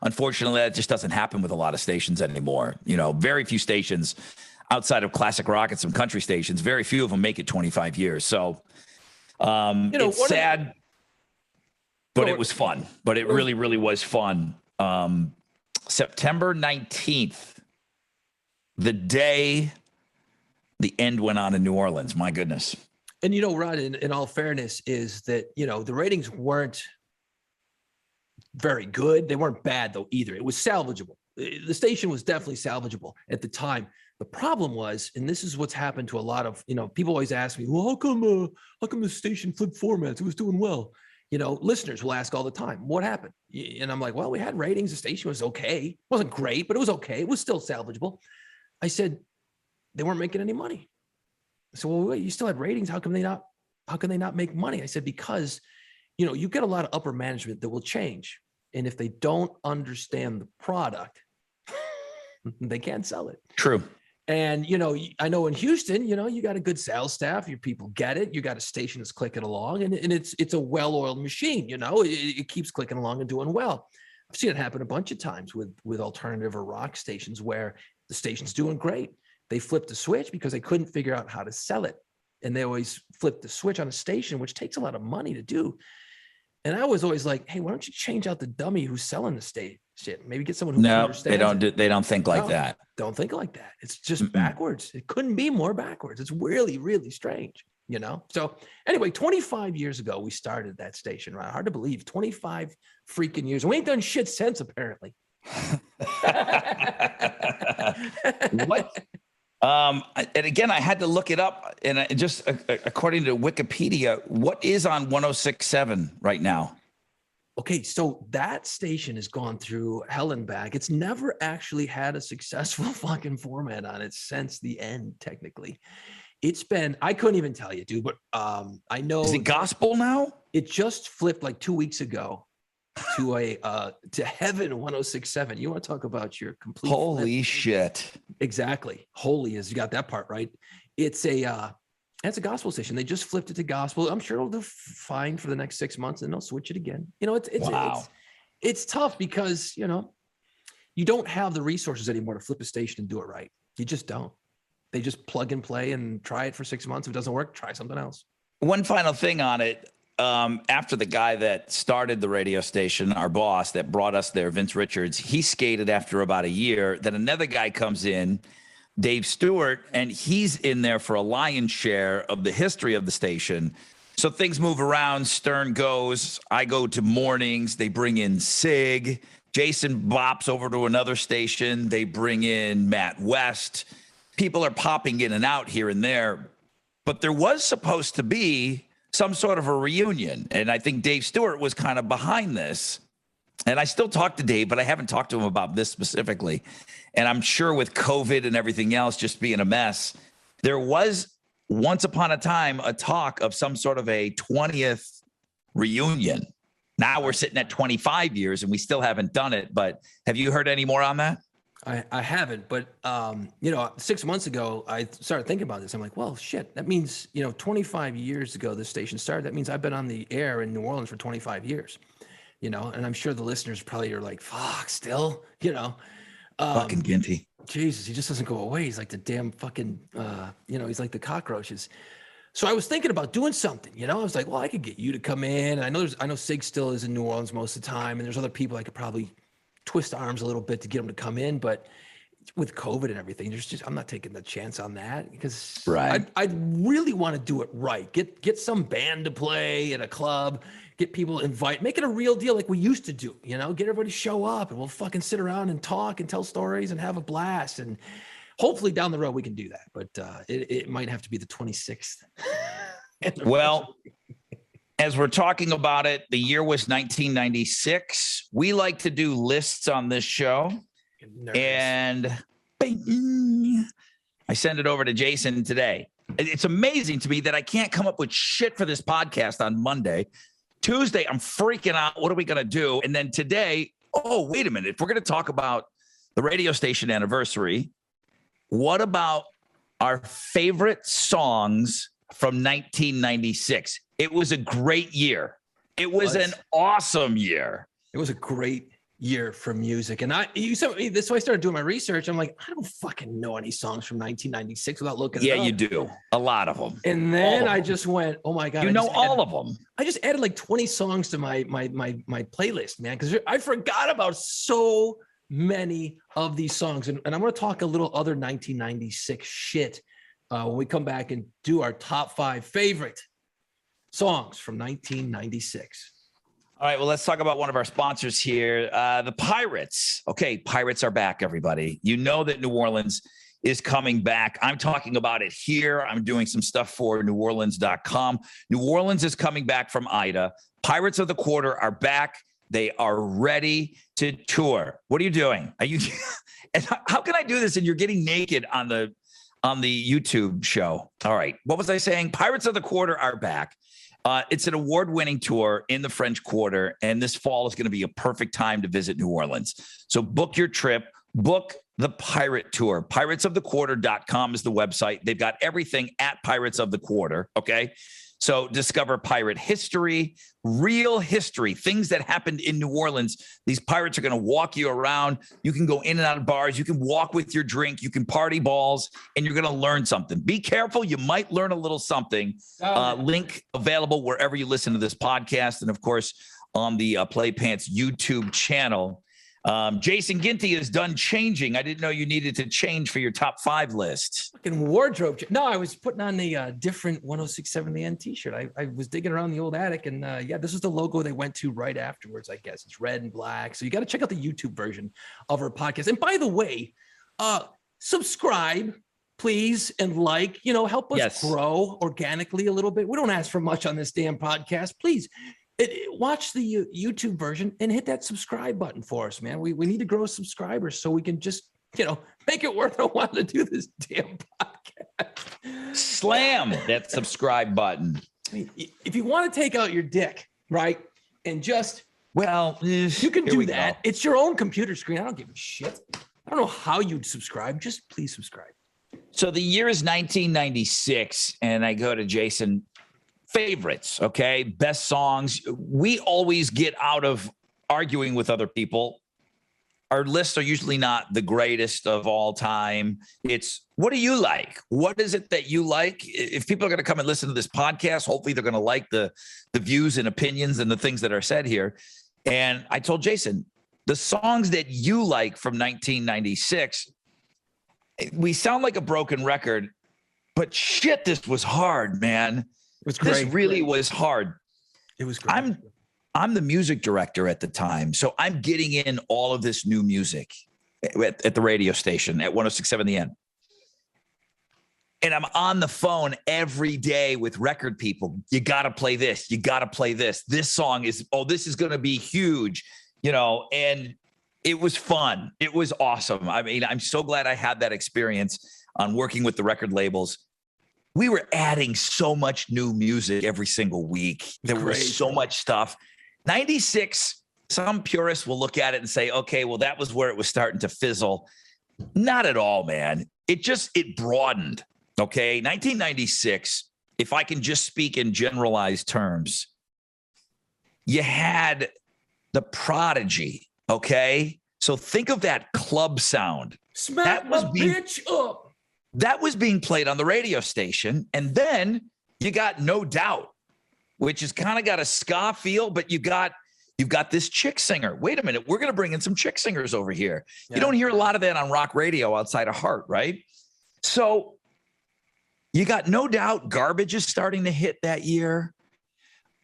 Unfortunately, that just doesn't happen with a lot of stations anymore. Very few stations outside of classic rock and some country stations, very few of them make it 25 years. So it's sad, but it was fun. But it really, really was fun. September 19th, the day the end went on in New Orleans. My goodness. And, Rod, in all fairness, is that, the ratings weren't very good. They weren't bad, though, either. It was salvageable. The station was definitely salvageable at the time. The problem was, and this is what's happened to a lot of, people always ask me, well, how come the station flipped formats? It was doing well. Listeners will ask all the time, what happened? And I'm like, well, we had ratings. The station was okay. It wasn't great, but it was okay. It was still salvageable. I said, they weren't making any money. So, well, wait, you still had ratings. How can they not make money? I said, because, you get a lot of upper management that will change. And if they don't understand the product, they can't sell it. True. And, I know in Houston, you got a good sales staff, your people get it. You got a station that's clicking along, and it's a well-oiled machine. It keeps clicking along and doing well. I've seen it happen a bunch of times with alternative or rock stations where the station's doing great. They flipped the switch because they couldn't figure out how to sell it. And they always flip the switch on a station, which takes a lot of money to do. And I was always like, hey, why don't you change out the dummy who's selling the station? Maybe get someone who understands. They don't think like that. Don't think like that. It's just backwards. It couldn't be more backwards. It's really, really strange, So anyway, 25 years ago, we started that station, right? Hard to believe. 25 freaking years. We ain't done shit since, apparently. What? And And again, I had to look it up. And just according to Wikipedia, what is on 106.7 right now? Okay, so that station has gone through hell and back. It's never actually had a successful fucking format on it since the end, technically. It's been, I couldn't even tell you, dude, but I know. Is it gospel now? It just flipped like 2 weeks ago to to Heaven 106.7. You want to talk about your complete Holy flip? shit. Exactly. Holy is, you got that part right. It's a gospel station. They just flipped it to gospel. I'm sure it'll do fine for the next 6 months and they'll switch it again. You know, it's tough because, you know, you don't have the resources anymore to flip a station and do it right. You just don't. They just plug and play and try it for 6 months. If it doesn't work, try something else. One final thing on it. After the guy that started the radio station, our boss that brought us there, Vince Richards, he skated after about a year. Then another guy comes in, Dave Stewart, and he's in there for a lion's share of the history of the station. So things move around. Stern goes. I go to mornings. They bring in Sig. Jason bops over to another station. They bring in Matt West. People are popping in and out here and there. But there was supposed to be some sort of a reunion. And I think Dave Stewart was kind of behind this. And I still talk to Dave, but I haven't talked to him about this specifically. And I'm sure with COVID and everything else just being a mess, there was once upon a time a talk of some sort of a 20th reunion. Now we're sitting at 25 years and we still haven't done it. But have you heard any more on that? I haven't, but, you know, 6 months ago, I started thinking about this. I'm like, well, shit, that means, you know, 25 years ago, this station started. That means I've been on the air in New Orleans for 25 years, you know, and I'm sure the listeners probably are like, fuck, still, you know. Fucking Ginty. Jesus, he just doesn't go away. He's like the damn fucking, you know, he's like the cockroaches. So I was thinking about doing something, you know. I was like, well, I could get you to come in. I know Sig still is in New Orleans most of the time, and there's other people I could probably twist arms a little bit to get them to come in, but with COVID and everything, I'm not taking the chance on that because I'd really want to do it right. Get some band to play at a club, get people make it a real deal like we used to do, you know, get everybody to show up and we'll fucking sit around and talk and tell stories and have a blast. And hopefully down the road we can do that, but it might have to be the 26th. Well, as we're talking about it, the year was 1996. We like to do lists on this show. And bing, I send it over to Jason today. It's amazing to me that I can't come up with shit for this podcast on Monday. Tuesday, I'm freaking out. What are we going to do? And then today, oh, wait a minute. If we're going to talk about the radio station anniversary, what about our favorite songs from 1996? It was a great year. It was an awesome year. It was a great year for music. And you said this, so I started doing my research. I'm like, I don't fucking know any songs from 1996 without looking it up. Yeah, you do. A lot of them. And then I just went, oh my God. You know all of them. I just added like 20 songs to my playlist, man, because I forgot about so many of these songs. And I'm going to talk a little other 1996 shit when we come back and do our top 5 favorite songs from 1996. All right, well, let's talk about one of our sponsors here, the Pirates. Okay, Pirates are back, everybody. You know that New Orleans is coming back. I'm talking about it here. I'm doing some stuff for NewOrleans.com. New Orleans is coming back from Ida. Pirates of the Quarter are back. They are ready to tour. What are you doing? Are you? And how can I do this? And you're getting naked on the YouTube show. All right, what was I saying? Pirates of the Quarter are back. It's an award-winning tour in the French Quarter, and this fall is going to be a perfect time to visit New Orleans. So book your trip, book the Pirate Tour. Piratesofthequarter.com is the website. They've got everything at Pirates of the Quarter, okay? So discover pirate history, real history, things that happened in New Orleans. These pirates are going to walk you around. You can go in and out of bars. You can walk with your drink. You can party balls, and you're going to learn something. Be careful. You might learn a little something. Link available wherever you listen to this podcast. And, of course, on the Play Pants YouTube channel. Jason Ginty is done changing. I didn't know you needed to change for your top 5 list. Fucking wardrobe. No, I was putting on the different 106.7 The End t-shirt. I was digging around the old attic, and yeah, this is the logo they went to right afterwards, I guess. It's red and black. So you got to check out the YouTube version of our podcast. And by the way, subscribe please, and help us grow organically a little bit. We don't ask for much on this damn podcast. Please watch the YouTube version and hit that subscribe button for us, man. We need to grow subscribers so we can just, make it worth a while to do this damn podcast. Slam that subscribe button. I mean, if you want to take out your dick, right, and just, you can do that. Go. It's your own computer screen. I don't give a shit. I don't know how you'd subscribe. Just please subscribe. So the year is 1996, and I go to Jason, favorites, okay? Best songs. We always get out of arguing with other people. Our lists are usually not the greatest of all time. It's, what do you like? What is it that you like? If people are going to come and listen to this podcast, hopefully they're going to like the views and opinions and the things that are said here. And I told Jason, the songs that you like from 1996, we sound like a broken record, but shit, this was hard, man. It was great. This really was hard. It was great. I'm the music director at the time, so I'm getting in all of this new music at the radio station at 106.7 The End. And I'm on the phone every day with record people. You got to play this. You got to play this. This song is, this is going to be huge, and it was fun. It was awesome. I mean, I'm so glad I had that experience on working with the record labels. We were adding so much new music every single week. There was so much stuff. 96, some purists will look at it and say, okay, well, that was where it was starting to fizzle. Not at all, man. It broadened. Okay. 1996, if I can just speak in generalized terms, you had the Prodigy. Okay. So think of that club sound. Smack my bitch up. That was being played on the radio station. And then you got No Doubt, which has kind of got a ska feel, but you've got this chick singer. Wait a minute. We're going to bring in some chick singers over here. Yeah. You don't hear a lot of that on rock radio outside of Heart, right? So you got No Doubt. Garbage is starting to hit that year.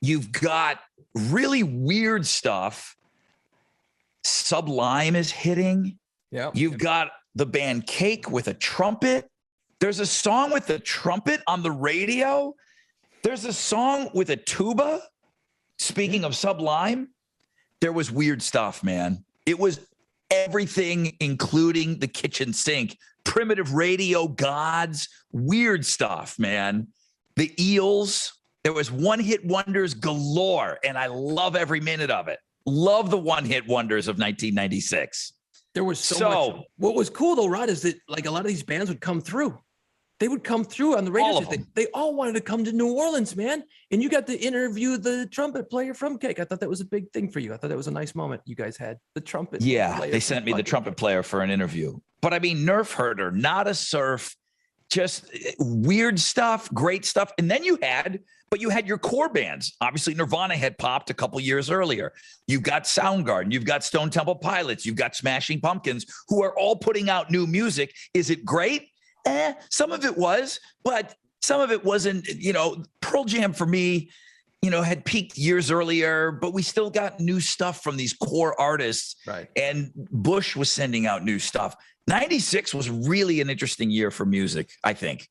You've got really weird stuff. Sublime is hitting. Yeah. You've got the band Cake with a trumpet. There's a song with a trumpet on the radio. There's a song with a tuba. Speaking of Sublime, there was weird stuff, man. It was everything, including the kitchen sink, primitive radio gods, weird stuff, man. The Eels, there was one-hit wonders galore, and I love every minute of it. Love the one-hit wonders of 1996. There was so much. What was cool, though, Rod, is that a lot of these bands would come through. They would come through on the radio. They all wanted to come to New Orleans, man. And you got to interview the trumpet player from Cake. I thought that was a big thing for you. I thought that was a nice moment you guys had. The trumpet. Yeah, they sent me the trumpet player for an interview. But I mean, Nerf Herder, Not a Surf, just weird stuff, great stuff. And then you had your core bands. Obviously, Nirvana had popped a couple years earlier. You've got Soundgarden, you've got Stone Temple Pilots, you've got Smashing Pumpkins, who are all putting out new music. Is it great? Some of it was, but some of it wasn't. Pearl Jam for me, had peaked years earlier, but we still got new stuff from these core artists. Right. And Bush was sending out new stuff. 96 was really an interesting year for music, I think.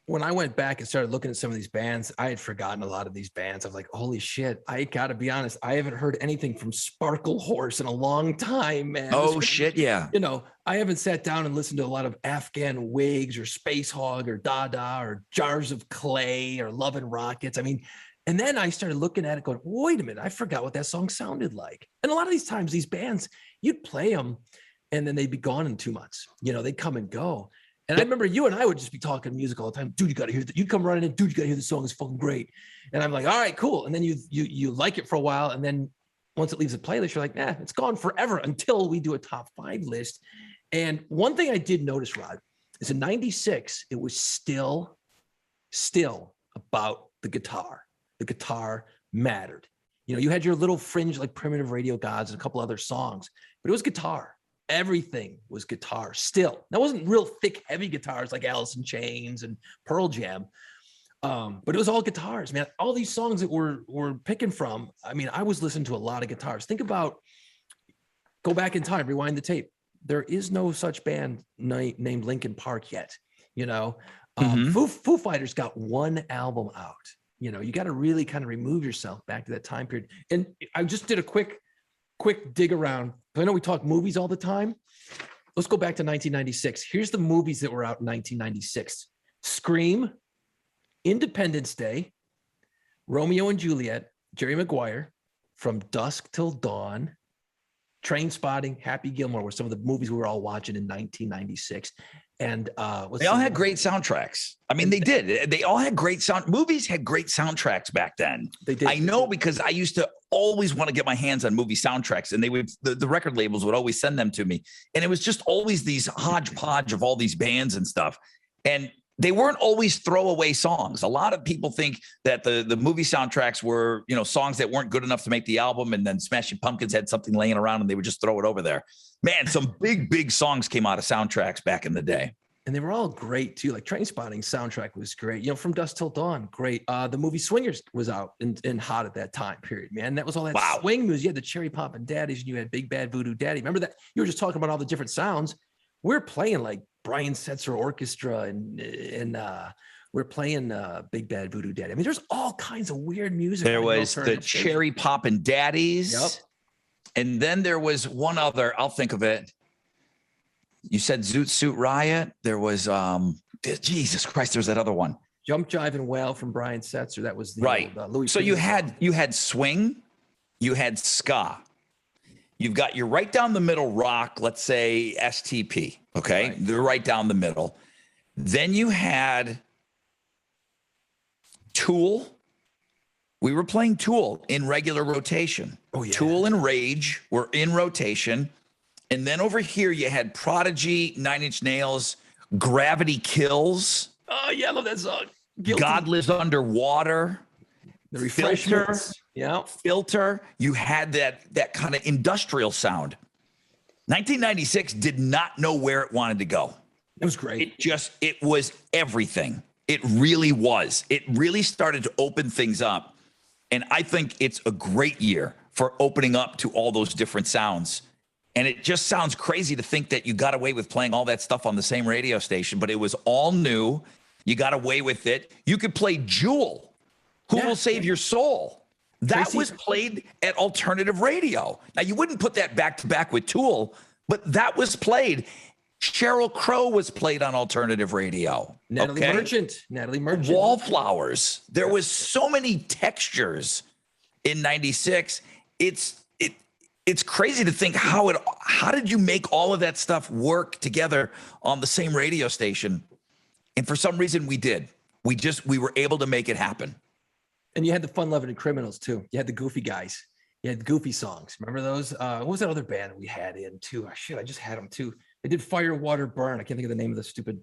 When I went back and started looking at some of these bands, I had forgotten a lot of these bands. I was like, holy shit, I got to be honest. I haven't heard anything from Sparkle Horse in a long time, man. Oh, shit, yeah. I haven't sat down and listened to a lot of Afghan Wigs or Space Hog or Dada or Jars of Clay or Love and Rockets. I mean, and then I started looking at it going, wait a minute, I forgot what that song sounded like. And a lot of these times, these bands, you'd play them and then they'd be gone in 2 months. They'd come and go. And I remember you and I would just be talking music all the time. Dude, you got to hear that. You'd come running in. Dude, you got to hear the song. It's fucking great. And I'm like, all right, cool. And then you like it for a while. And then once it leaves the playlist, you're like, it's gone forever until we do a top 5 list. And one thing I did notice, Rod, is in 96, it was still about the guitar. The guitar mattered. You had your little fringe, like Primitive Radio Gods and a couple other songs, but it was guitar. Everything was guitar still. That wasn't real thick, heavy guitars like Alice in Chains and Pearl Jam. But it was all guitars, man. All these songs that we're picking from, I mean, I was listening to a lot of guitars. Think about, go back in time, rewind the tape. There is no such band named Linkin Park yet. you know. Mhm. Foo Fighters got one album out. You know, you got to really kind of remove yourself back to that time period. And I just did a quick dig around. I know we talk movies all the time. Let's go back to 1996. Here's the movies that were out in 1996. Scream, Independence Day, Romeo and Juliet, Jerry Maguire, From Dusk Till Dawn, Train Spotting, Happy Gilmore were some of the movies we were all watching in 1996. And they all had great soundtracks. I mean, they did. They all had great movies had great soundtracks back then. They did. I know because I used to always want to get my hands on movie soundtracks, and they would the record labels would always send them to me. And it was just always these hodgepodge of all these bands and stuff. And they weren't always throwaway songs. A lot of people think that the movie soundtracks were, you know, songs that weren't good enough to make the album, and then Smashing Pumpkins had something laying around and they would just throw it over there. Man, some big songs came out of soundtracks back in the day. And they were all great too. Like Train Spotting soundtrack was great. You know, From Dusk Till Dawn, great. The movie Swingers was out and hot at that time period, man. That was all that swing music. You had the Cherry Poppin' Daddies and you had Big Bad Voodoo Daddy. Remember that? You were just talking about all the different sounds. We're playing like Brian Setzer Orchestra and we're playing Big Bad Voodoo Daddy. I mean, there's all kinds of weird music. There was the Cherry Poppin' Daddies. Yep. And then there was one other, I'll think of it. You said Zoot Suit Riot. There was, Jesus Christ, there's that other one. Jump, Jive, and Wail from Brian Setzer. That was the right. Old, Louis. So you had swing, you had ska. You've got your right down the middle rock, let's say STP. Okay. Right. They're right down the middle. Then you had Tool. We were playing Tool in regular rotation. Oh, yeah. Tool and Rage were in rotation. And then over here, you had Prodigy, Nine Inch Nails, Gravity Kills. Oh, yeah, I love that song. Guilty. God Lives Underwater. The Refreshments. Yeah. Filter. You had that kind of industrial sound. 1996 did not know where it wanted to go. It was great. It was everything. It really was. It really started to open things up. And I think it's a great year for opening up to all those different sounds. And it just sounds crazy to think that you got away with playing all that stuff on the same radio station, but it was all new. You got away with it. You could play Jewel, Who Will Save Your Soul. That was played at alternative radio. Now, you wouldn't put that back to back with Tool, but that was played. Sheryl Crow was played on alternative radio. Natalie Merchant. Wallflowers. There was so many textures in 96. It's crazy to think how did you make all of that stuff work together on the same radio station? And for some reason we did. We were able to make it happen. And you had the fun-loving criminals too. You had the goofy guys. You had goofy songs. Remember those? What was that other band we had in too? I just had them too. They did Fire, Water, Burn. I can't think of the name of the stupid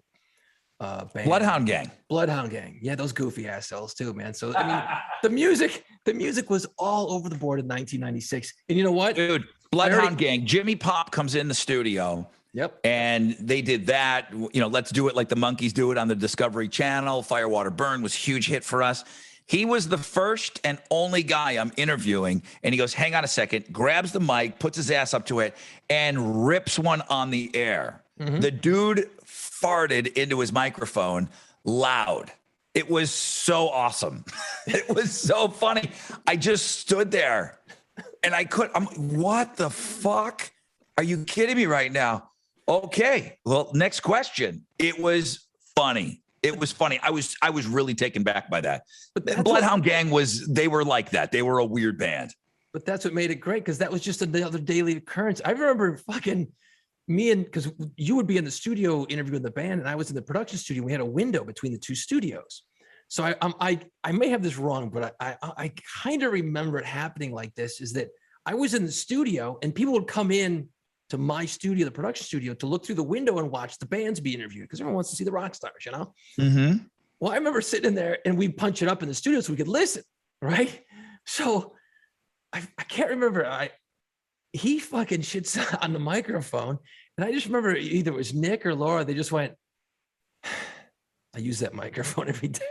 band. Bloodhound Gang. Yeah, those goofy assholes too, man. So I mean, the music was all over the board in 1996. And you know what, dude? Bloodhound Gang. Jimmy Pop comes in the studio. Yep. And they did that. You know, Let's Do It Like the Monkeys Do It on the Discovery Channel. Fire, Water, Burn was a huge hit for us. He was the first and only guy I'm interviewing. And he goes, hang on a second, grabs the mic, puts his ass up to it, and rips one on the air. Mm-hmm. The dude farted into his microphone loud. It was so awesome. It was so funny. I just stood there and what the fuck? Are you kidding me right now? Okay. Well, next question. It was funny. It was funny. I was really taken back by that. But Bloodhound Gang they were like that. They were a weird band. But that's what made it great, because that was just another daily occurrence. I remember fucking because you would be in the studio interviewing the band and I was in the production studio. We had a window between the two studios. So I may have this wrong, but I kind of remember it happening like this, is that I was in the studio and people would come in to my studio, the production studio, to look through the window and watch the bands be interviewed, because everyone wants to see the rock stars, you know? Mm-hmm. Well, I remember sitting in there and we'd punch it up in the studio so we could listen, right? So I can't remember. He fucking shits on the microphone. And I just remember either it was Nick or Laura. They just went, I use that microphone every day.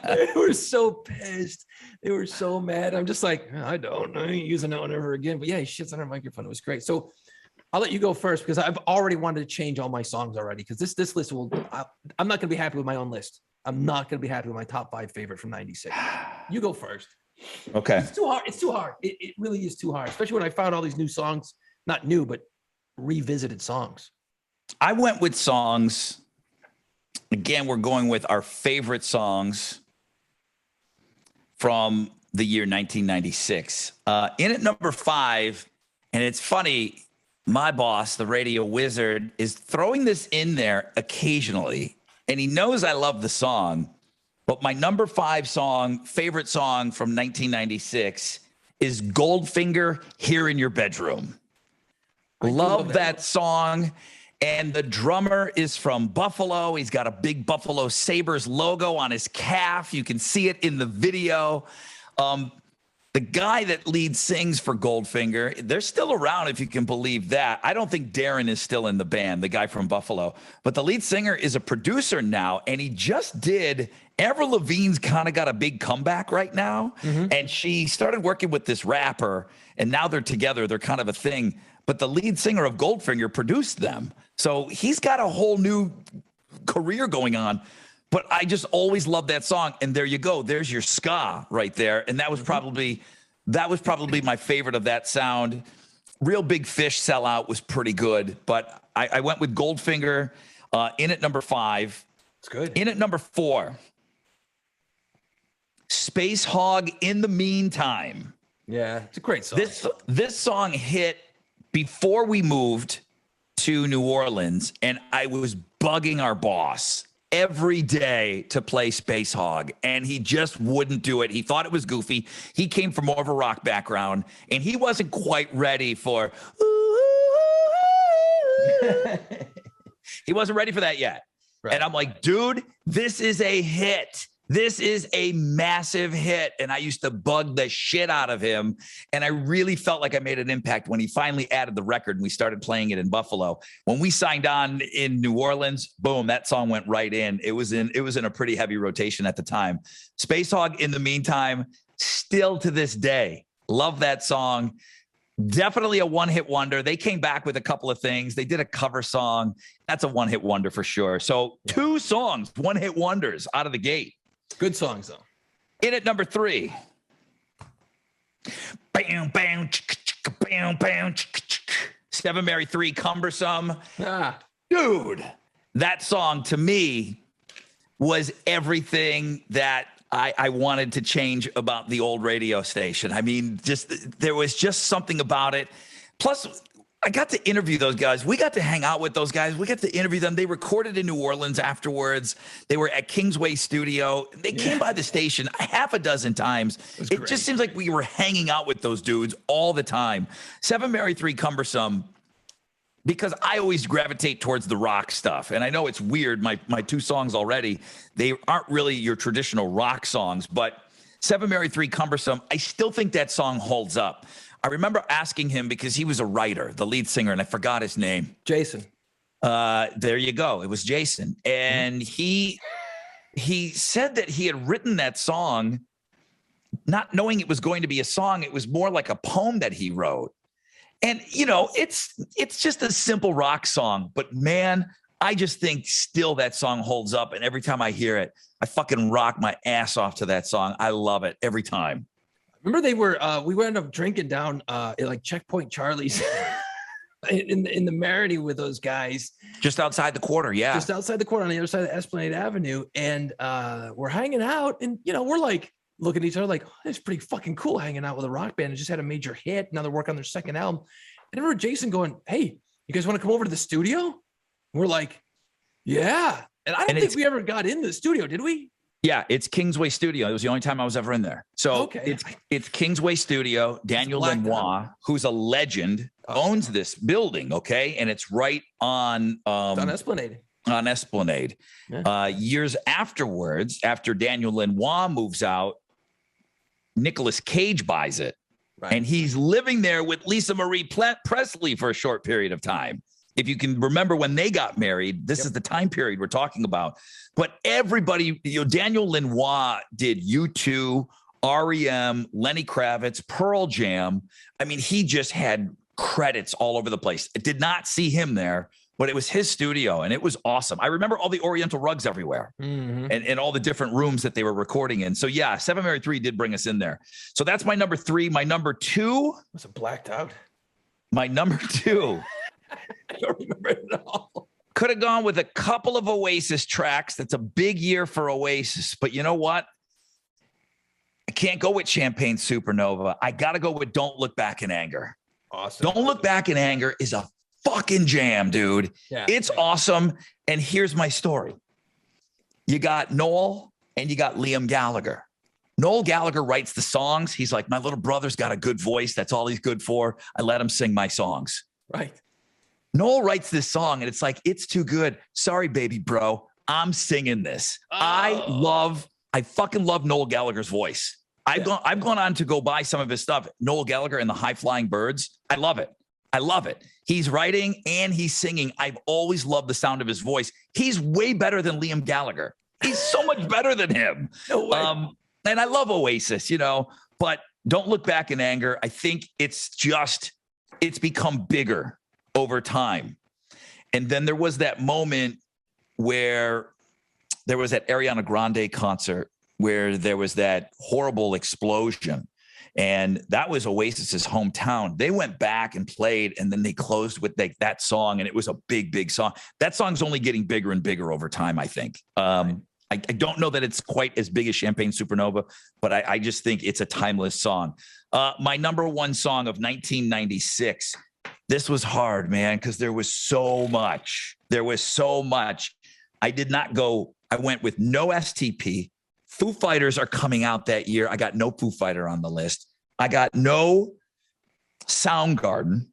They were so pissed. They were so mad. I'm just like, I ain't using that one ever again. But yeah, he shits on our microphone. It was great. So I'll let you go first because I've already wanted to change all my songs already because this list I'm not going to be happy with my own list. I'm not going to be happy with my top 5 favorite from 96. You go first. Okay. It's too hard. It's too hard. It really is too hard, especially when I found all these new songs, not new, but revisited songs. I went with songs. Again, we're going with our favorite songs from the year 1996. In at number 5, and it's funny, my boss, the radio wizard, is throwing this in there occasionally, and he knows I love the song, but my number 5 favorite song from 1996 is Goldfinger, Here in Your Bedroom. Love that song. And the drummer is from Buffalo. He's got a big Buffalo Sabres logo on his calf. You can see it in the video. The guy that lead sings for Goldfinger, they're still around, if you can believe that. I don't think Darren is still in the band, the guy from Buffalo. But the lead singer is a producer now, and he just did. Avril Lavigne's kind of got a big comeback right now. Mm-hmm. And she started working with this rapper, and now they're together. They're kind of a thing. But the lead singer of Goldfinger produced them. So he's got a whole new career going on. But I just always loved that song. And there you go. There's your ska right there. And that was probably my favorite of that sound. Real Big Fish Sellout was pretty good. But I went with Goldfinger in at number 5. It's good. In at number 4, Space Hog, In the Meantime. Yeah, it's a great song. This song hit before we moved to New Orleans, and I was bugging our boss every day to play Space Hog, and he just wouldn't do it. He thought it was goofy. He came from more of a rock background, and he wasn't quite ready for he wasn't ready for that yet. Right. And I'm like, dude, this is a hit. This is a massive hit. And I used to bug the shit out of him. And I really felt like I made an impact when he finally added the record and we started playing it in Buffalo. When we signed on in New Orleans, boom, that song went right in. It was in a pretty heavy rotation at the time. Space Hog, In the Meantime, still to this day, love that song. Definitely a one-hit wonder. They came back with a couple of things. They did a cover song. That's a one-hit wonder for sure. So 2 songs, one-hit wonders out of the gate. Good songs, though. In at number 3. Bam, bam, bam, bam. 7 Mary 3, Cumbersome. Dude, that song to me was everything that I wanted to change about the old radio station. I mean, there was just something about it. Plus, I got to interview those guys. We got to hang out with those guys. We got to interview them. They recorded in New Orleans afterwards. They were at Kingsway Studio. They came by the station a half a dozen times. It just seems like we were hanging out with those dudes all the time. 7 Mary 3, Cumbersome, because I always gravitate towards the rock stuff. And I know it's weird. My 2 songs already, they aren't really your traditional rock songs. But 7 Mary 3, Cumbersome, I still think that song holds up. I remember asking him because he was a writer, the lead singer, and I forgot his name. Jason. There you go. It was Jason. And he said that he had written that song, not knowing it was going to be a song. It was more like a poem that he wrote. And, you know, it's just a simple rock song. But, man, I just think still that song holds up. And every time I hear it, I fucking rock my ass off to that song. I love it every time. Remember we wound up drinking down at like Checkpoint Charlie's in the Marigny with those guys. Just outside the quarter, yeah. Just outside the quarter on the other side of Esplanade Avenue. And we're hanging out and, you know, we're like looking at each other like, oh, it's pretty fucking cool hanging out with a rock band. It just had a major hit. Now they're working on their second album. And I remember Jason going, hey, you guys want to come over to the studio? And we're like, yeah. And I don't think we ever got in the studio, did we? Yeah, it's Kingsway Studio. It was the only time I was ever in there. So it's Kingsway Studio. Daniel Lenoir, who's a legend, owns this building, okay? And it's right on on Esplanade. On Esplanade. Yeah. Years afterwards, after Daniel Lenoir moves out, Nicolas Cage buys it. Right. And he's living there with Lisa Marie Presley for a short period of time. If you can remember when they got married, this is the time period we're talking about. But everybody, you know, Daniel Lenoir did U2, REM, Lenny Kravitz, Pearl Jam. I mean, he just had credits all over the place. I did not see him there, but it was his studio and it was awesome. I remember all the Oriental rugs everywhere and all the different rooms that they were recording in. So yeah, 7 Mary 3 did bring us in there. So that's my number 3. My number 2 was it blacked out? My number 2. I don't remember it at all. Could have gone with a couple of Oasis tracks. That's a big year for Oasis. But you know what? I can't go with Champagne Supernova. I got to go with Don't Look Back in Anger. Awesome. Don't Look Back in Anger is a fucking jam, dude. Yeah. It's awesome. And here's my story. You got Noel and you got Liam Gallagher. Noel Gallagher writes the songs. He's like, my little brother's got a good voice. That's all he's good for. I let him sing my songs. Right. Noel writes this song and it's like, it's too good. Sorry, baby bro. I'm singing this. Oh. I fucking love Noel Gallagher's voice. I've gone on to go buy some of his stuff. Noel Gallagher and the High Flying Birds. I love it. I love it. He's writing and he's singing. I've always loved the sound of his voice. He's way better than Liam Gallagher. He's so much better than him. No way. And I love Oasis, but Don't Look Back in Anger. I think it's become bigger over time. And then there was that moment where there was that Ariana Grande concert where there was that horrible explosion. And that was Oasis's hometown. They went back and played, and then they closed with that song, and it was a big, big song. That song's only getting bigger and bigger over time, I think. I don't know that it's quite as big as Champagne Supernova, but I just think it's a timeless song. My number 1 song of 1996. This was hard, man, because there was so much. I did not go. I went with no STP. Foo Fighters are coming out that year. I got no Foo Fighter on the list. I got no Soundgarden.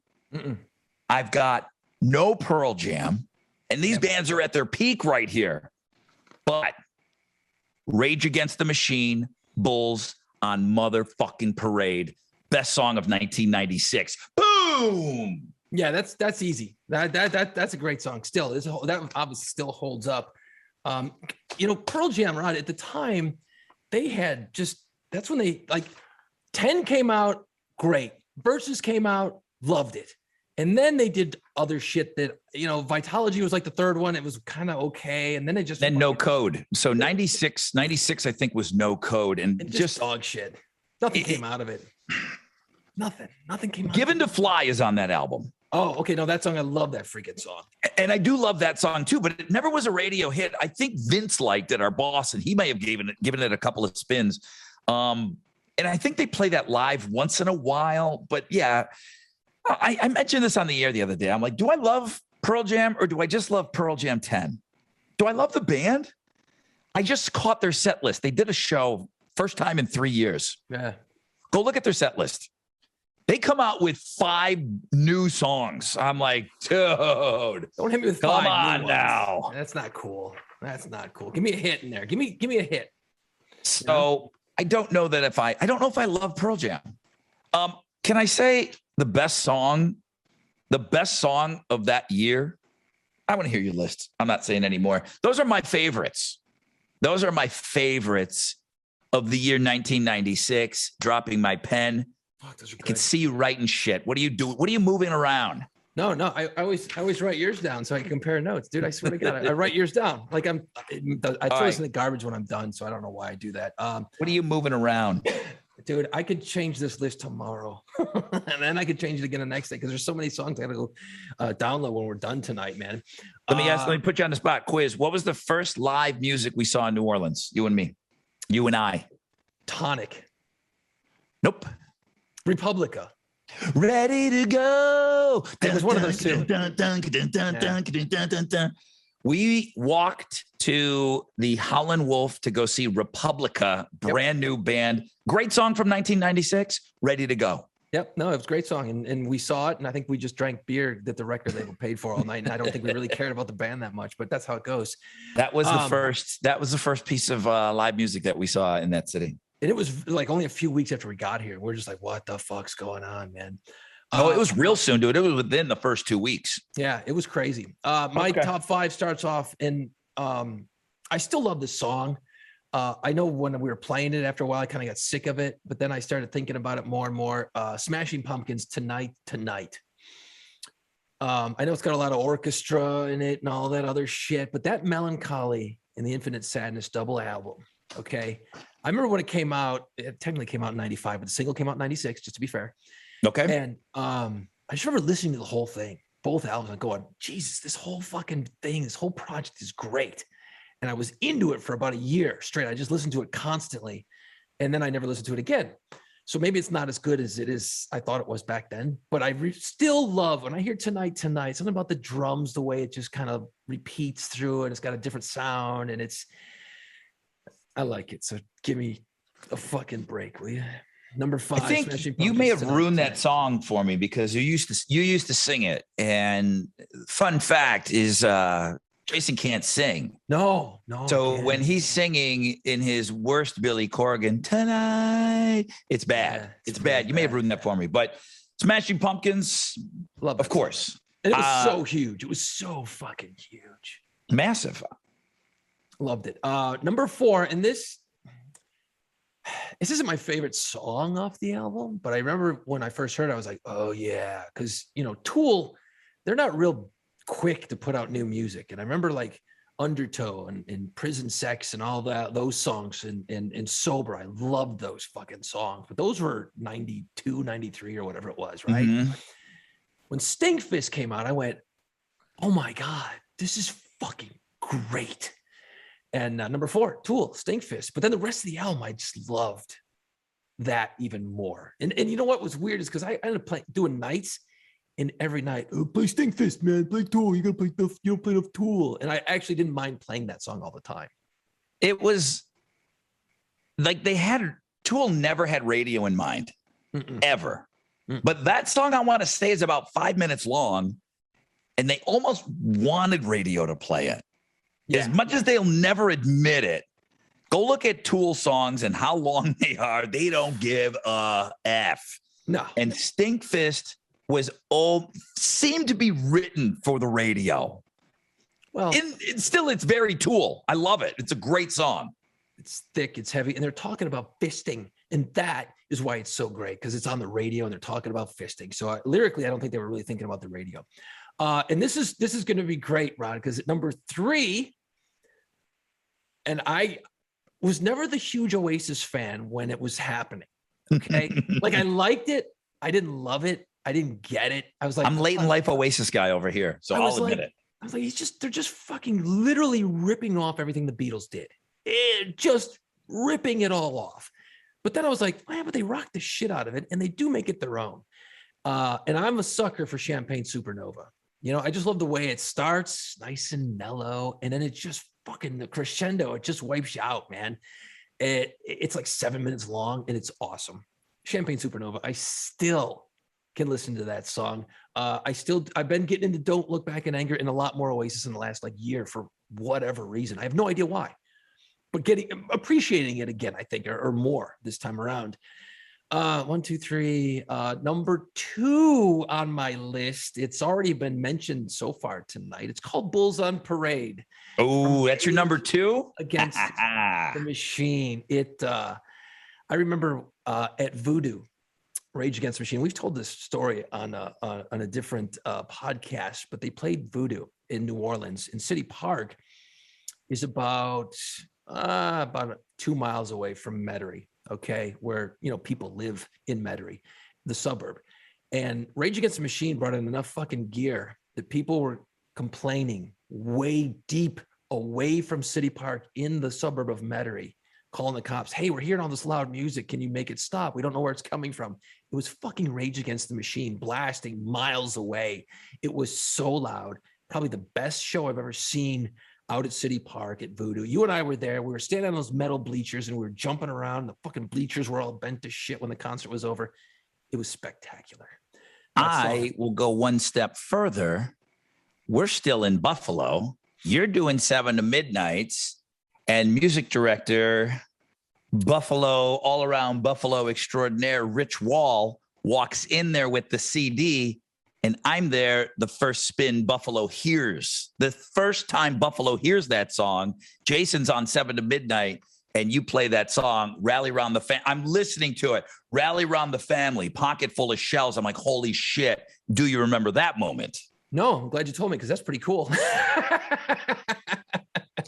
I've got no Pearl Jam. And these bands are at their peak right here. But Rage Against the Machine, Bulls on Motherfucking Parade. Best song of 1996. Boom! Yeah, that's easy. That's a great song. Still, that obviously still holds up. Pearl Jam, Rod, at the time, they had that's when they 10 came out, great. Versus came out, loved it. And then they did other shit that, Vitology was like the third one. It was kind of okay. And then it just. Then No Code. So 96, I think was No Code. And just dog shit. Nothing came out of it. Nothing came out. Given to Fly is on that album. Oh, okay. No, that song, I love that freaking song. And I do love that song too, but it never was a radio hit. I think Vince liked it, our boss, and he may have given it a couple of spins. And I think they play that live once in a while. But yeah, I mentioned this on the air the other day. I'm like, do I love Pearl Jam or do I just love Pearl Jam 10? Do I love the band? I just caught their set list. They did a show first time in 3 years. Yeah. Go look at their set list. They come out with 5 new songs. I'm like, dude, don't hit me with 5 come new on ones. now. That's not cool. Give me a hit in there. Give me a hit. So I don't know if I love Pearl Jam. Can I say the best song of that year? I want to hear your list. I'm not saying anymore. Those are my favorites. Those are my favorites of the year 1996. Dropping my pen. Fuck, those are good. I can see you writing shit. What are you doing? What are you moving around? No. I always write yours down so I can compare notes, dude. I swear to God, I write yours down. I throw this in the garbage when I'm done, so I don't know why I do that. What are you moving around? Dude, I could change this list tomorrow, and then I could change it again the next day because there's so many songs I gotta go download when we're done tonight, man. Let me put you on the spot. Quiz. What was the first live music we saw in New Orleans? You and me. You and I. Tonic. Nope. Republica. Ready to go. It was one of those two. We walked to the Howlin' Wolf to go see Republica, brand new band. Great song from 1996. Ready to go. Yep. No, it was a great song. And we saw it. And I think we just drank beer that the record label paid for all night. And I don't think we really cared about the band that much, but that's how it goes. That was the first piece of live music that we saw in that city. And it was like only a few weeks after we got here. We're just like, what the fuck's going on, man? Oh, it was real soon, dude. It was within the first 2 weeks. Yeah, it was crazy. My top 5 starts off, and I still love this song. I know when we were playing it after a while, I kind of got sick of it, but then I started thinking about it more and more. Smashing Pumpkins, Tonight. I know it's got a lot of orchestra in it and all that other shit, but that Melancholy and the Infinite Sadness double album, okay? I remember when it came out, it technically came out in 95, but the single came out in 96, just to be fair. Okay. And I just remember listening to the whole thing, both albums, and going, Jesus, this whole fucking thing, this whole project is great. And I was into it for about a year straight. I just listened to it constantly. And then I never listened to it again. So maybe it's not as good as it is I thought it was back then, but I still love when I hear Tonight, something about the drums, the way it just kind of repeats through and it's got a different sound and I like it. So give me a fucking break, will you? Number 5. I think you may have ruined that song for me because you used to sing it. And fun fact is Jason can't sing. No. So when he's singing in his worst Billy Corgan, Tonight, it's bad. Yeah, it's bad. You may have ruined that for me, but Smashing Pumpkins, love of course. And it was so huge. It was so fucking huge. Massive. Loved it. Number 4, and this isn't my favorite song off the album, but I remember when I first heard it, I was like, oh yeah. Cause Tool, they're not real quick to put out new music. And I remember like Undertow and Prison Sex and all those songs and Sober. I loved those fucking songs, but those were 92, 93 or whatever it was, right? Mm-hmm. When Stinkfist came out, I went, oh my God, this is fucking great. And number 4, Tool, Stinkfist. But then the rest of the album, I just loved that even more. And you know what was weird is because I ended up doing nights, and every night, oh, play Stinkfist, man, play Tool. You gotta play you don't play enough Tool. And I actually didn't mind playing that song all the time. It was like Tool never had radio in mind, ever. But that song I want to say is about 5 minutes long, and they almost wanted radio to play it. Yeah. As much as they'll never admit it, go look at Tool songs and how long they are. They don't give a F. No. And Stinkfist seemed to be written for the radio. Well, it's very Tool. I love it. It's a great song. It's thick, it's heavy, and they're talking about fisting, and that is why it's so great, because it's on the radio and they're talking about fisting. So lyrically, I don't think they were really thinking about the radio. And this is going to be great, Rod, because at number 3, and I was never the huge Oasis fan when it was happening. Okay, like I liked it, I didn't love it, I didn't get it. I was like, I'm late in life Oasis guy over here, so I'll admit it. I was like, they're just fucking literally ripping off everything the Beatles did. Just ripping it all off. But then I was like, man, but they rock the shit out of it, and they do make it their own. And I'm a sucker for Champagne Supernova. I just love the way it starts, nice and mellow, and then it's just fucking the crescendo. It just wipes you out, man. It's like 7 minutes long, and it's awesome. Champagne Supernova. I still can listen to that song. I've been getting into Don't Look Back in Anger and a lot more Oasis in the last year for whatever reason. I have no idea why, but appreciating it again, I think, or more this time around. 1, 2, 3. Number 2 on my list. It's already been mentioned so far tonight. It's called Bulls on Parade. Oh, that's your number 2? Against the Machine. I remember at Voodoo, Rage Against the Machine. We've told this story on a different podcast, but they played Voodoo in New Orleans. In City Park is about 2 miles away from Metairie. Okay, where people live in Metairie, the suburb. And Rage Against the Machine brought in enough fucking gear that people were complaining way deep away from City Park in the suburb of Metairie, calling the cops, hey, we're hearing all this loud music. Can you make it stop? We don't know where it's coming from. It was fucking Rage Against the Machine blasting miles away. It was so loud. Probably the best show I've ever seen out at City Park at Voodoo. You and I were there. We were standing on those metal bleachers and we were jumping around. The fucking bleachers were all bent to shit when the concert was over. It was spectacular. I will go one step further. We're still in Buffalo. You're doing 7 to Midnights, and music director, Buffalo, all around Buffalo extraordinaire, Rich Wall, walks in there with the CD. And I'm there the first spin Buffalo hears. The first time Buffalo hears that song, Jason's on 7 to Midnight, and you play that song, Rally Round the Family. I'm listening to it, Rally Round the Family, Pocket Full of Shells. I'm like, holy shit. Do you remember that moment? No, I'm glad you told me because that's pretty cool.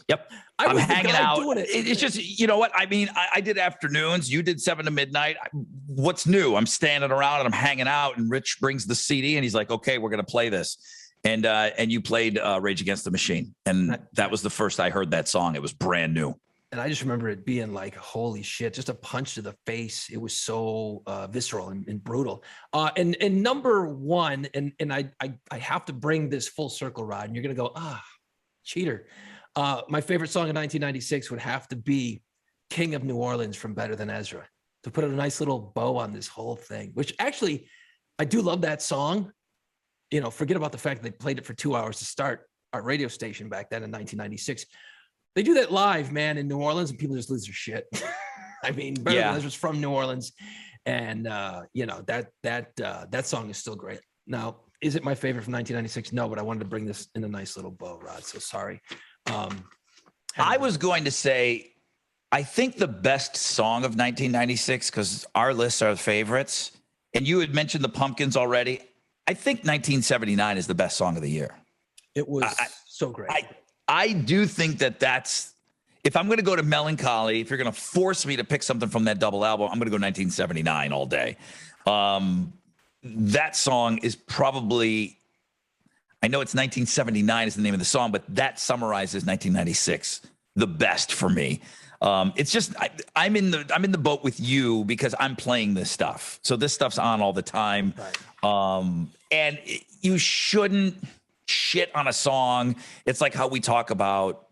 Yep. I I'm was the hanging guy out. doing it. It's just, you know what? I mean, I did afternoons. You did 7 to midnight. What's new? I'm standing around and I'm hanging out, and Rich brings the CD and he's like, okay, we're going to play this. And you played Rage Against the Machine. And that was the first I heard that song. It was brand new. And I just remember it being like, holy shit, just a punch to the face. It was so visceral and brutal. And number one, and I have to bring this full circle, Rod, and you're going to go, cheater. My favorite song in 1996 would have to be King of New Orleans from Better Than Ezra, to put a nice little bow on this whole thing, which actually, I do love that song. You know, forget about the fact that they played it for 2 hours to start our radio station back then in 1996. They do that live, man, in New Orleans, and people just lose their shit. I mean, Better Than Ezra's from New Orleans, and you know, that song is still great. Now, is it my favorite from 1996? No, but I wanted to bring this in a nice little bow, Rod. So sorry. I was going to say, I think the best song of 1996, because our lists are favorites, and you had mentioned the Pumpkins already. I think 1979 is the best song of the year. It was so great. I do think that's, if I'm going to go to melancholy, if you're going to force me to pick something from that double album, I'm going to go 1979 all day. That song is probably, I know it's 1979 is the name of the song, but that summarizes 1996 the best for me. It's just, I'm in the boat with you because I'm playing this stuff. So this stuff's on all the time. Right. And you shouldn't shit on a song. It's like how we talk about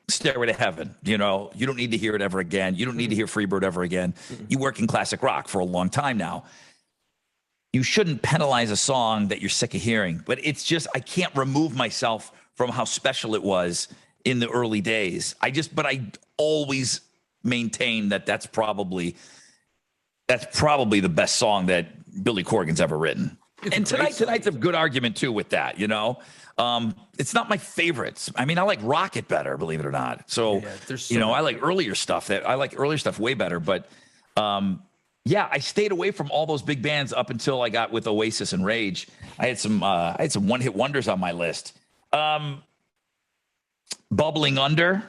Stairway to Heaven. You know, you don't need to hear it ever again. You don't need to hear Freebird ever again. You work in classic rock for a long time now. You shouldn't penalize a song that you're sick of hearing, but it's just, I can't remove myself from how special it was in the early days. But I always maintain that that's probably the best song that Billy Corgan's ever written. And tonight's a good argument too with that, you know. It's not my favorites. I mean, I like Rocket better, believe it or not. So, I like earlier stuff way better. But I stayed away from all those big bands up until I got with Oasis and Rage. I had some one-hit wonders on my list. Bubbling Under,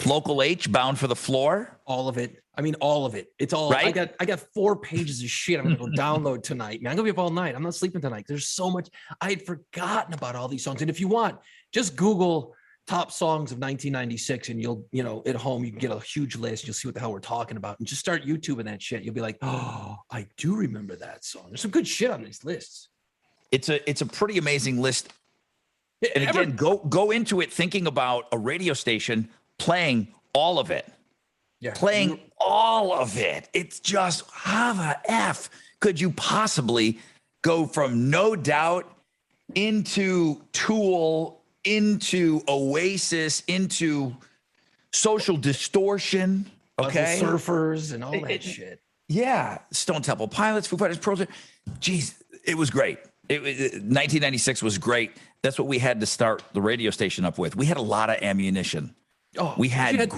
Local H, Bound for the Floor. All of it. I mean, all of it. It's all right. I got 4 pages of shit I'm gonna go download tonight. Man, I'm gonna be up all night. I'm not sleeping tonight. There's so much. I had forgotten about all these songs. And if you want, just Google top songs of 1996, and you'll, at home you can get a huge list. You'll see what the hell we're talking about, and just start YouTubing that shit. You'll be like, oh, I do remember that song. There's some good shit on these lists. It's a pretty amazing list. And again, go into it thinking about a radio station playing all of it. Yeah. Playing all of it. It's just, how the F could you possibly go from No Doubt into Tool, into Oasis, into Social Distortion, okay? Surfers and all that shit. Yeah. Stone Temple Pilots, Foo Fighters, Pearl Jam. Jeez, it was great. 1996 was great. That's what we had to start the radio station up with. We had a lot of ammunition. We had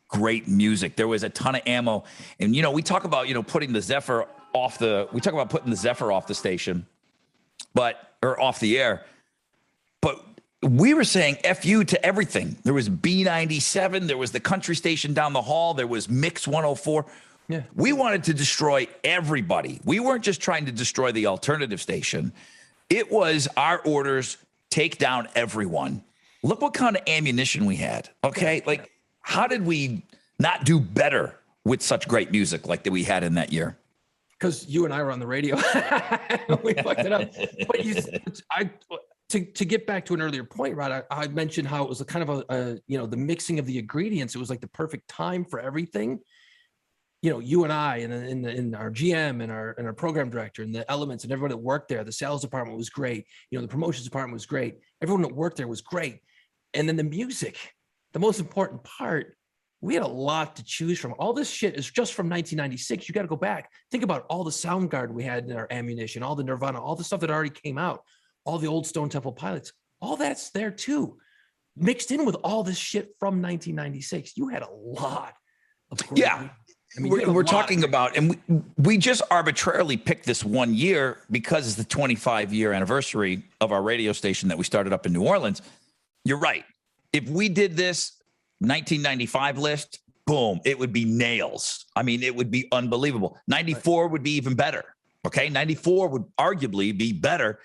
great music. There was a ton of ammo. And, we talk about, putting the Zephyr off the station, or off the air. But we were saying F you to everything. There was B97. There was the country station down the hall. There was Mix 104. Yeah. We wanted to destroy everybody. We weren't just trying to destroy the alternative station. It was our orders, take down everyone. Look what kind of ammunition we had. Okay. Like, how did we not do better with such great music like that we had in that year? Because you and I were on the radio. We fucked it up. But to get back to an earlier point, Rod, I mentioned how it was a kind of the mixing of the ingredients. It was like the perfect time for everything. You and I and our GM and our program director and the elements and everyone that worked there, the sales department was great. The promotions department was great. Everyone that worked there was great. And then the music, the most important part, we had a lot to choose from. All this shit is just from 1996. You got to go back. Think about all the Soundgarden we had in our ammunition, all the Nirvana, all the stuff that already came out, all the old Stone Temple Pilots. All that's there too, mixed in with all this shit from 1996. You had a lot of great music. I mean, you got a we're lot. talking about, and we just arbitrarily picked this one year because it's the 25-year anniversary of our radio station that we started up in New Orleans. You're right. If we did this 1995 list, boom, it would be nails. I mean, it would be unbelievable. 94 would be even better. Okay. 94 would arguably be better.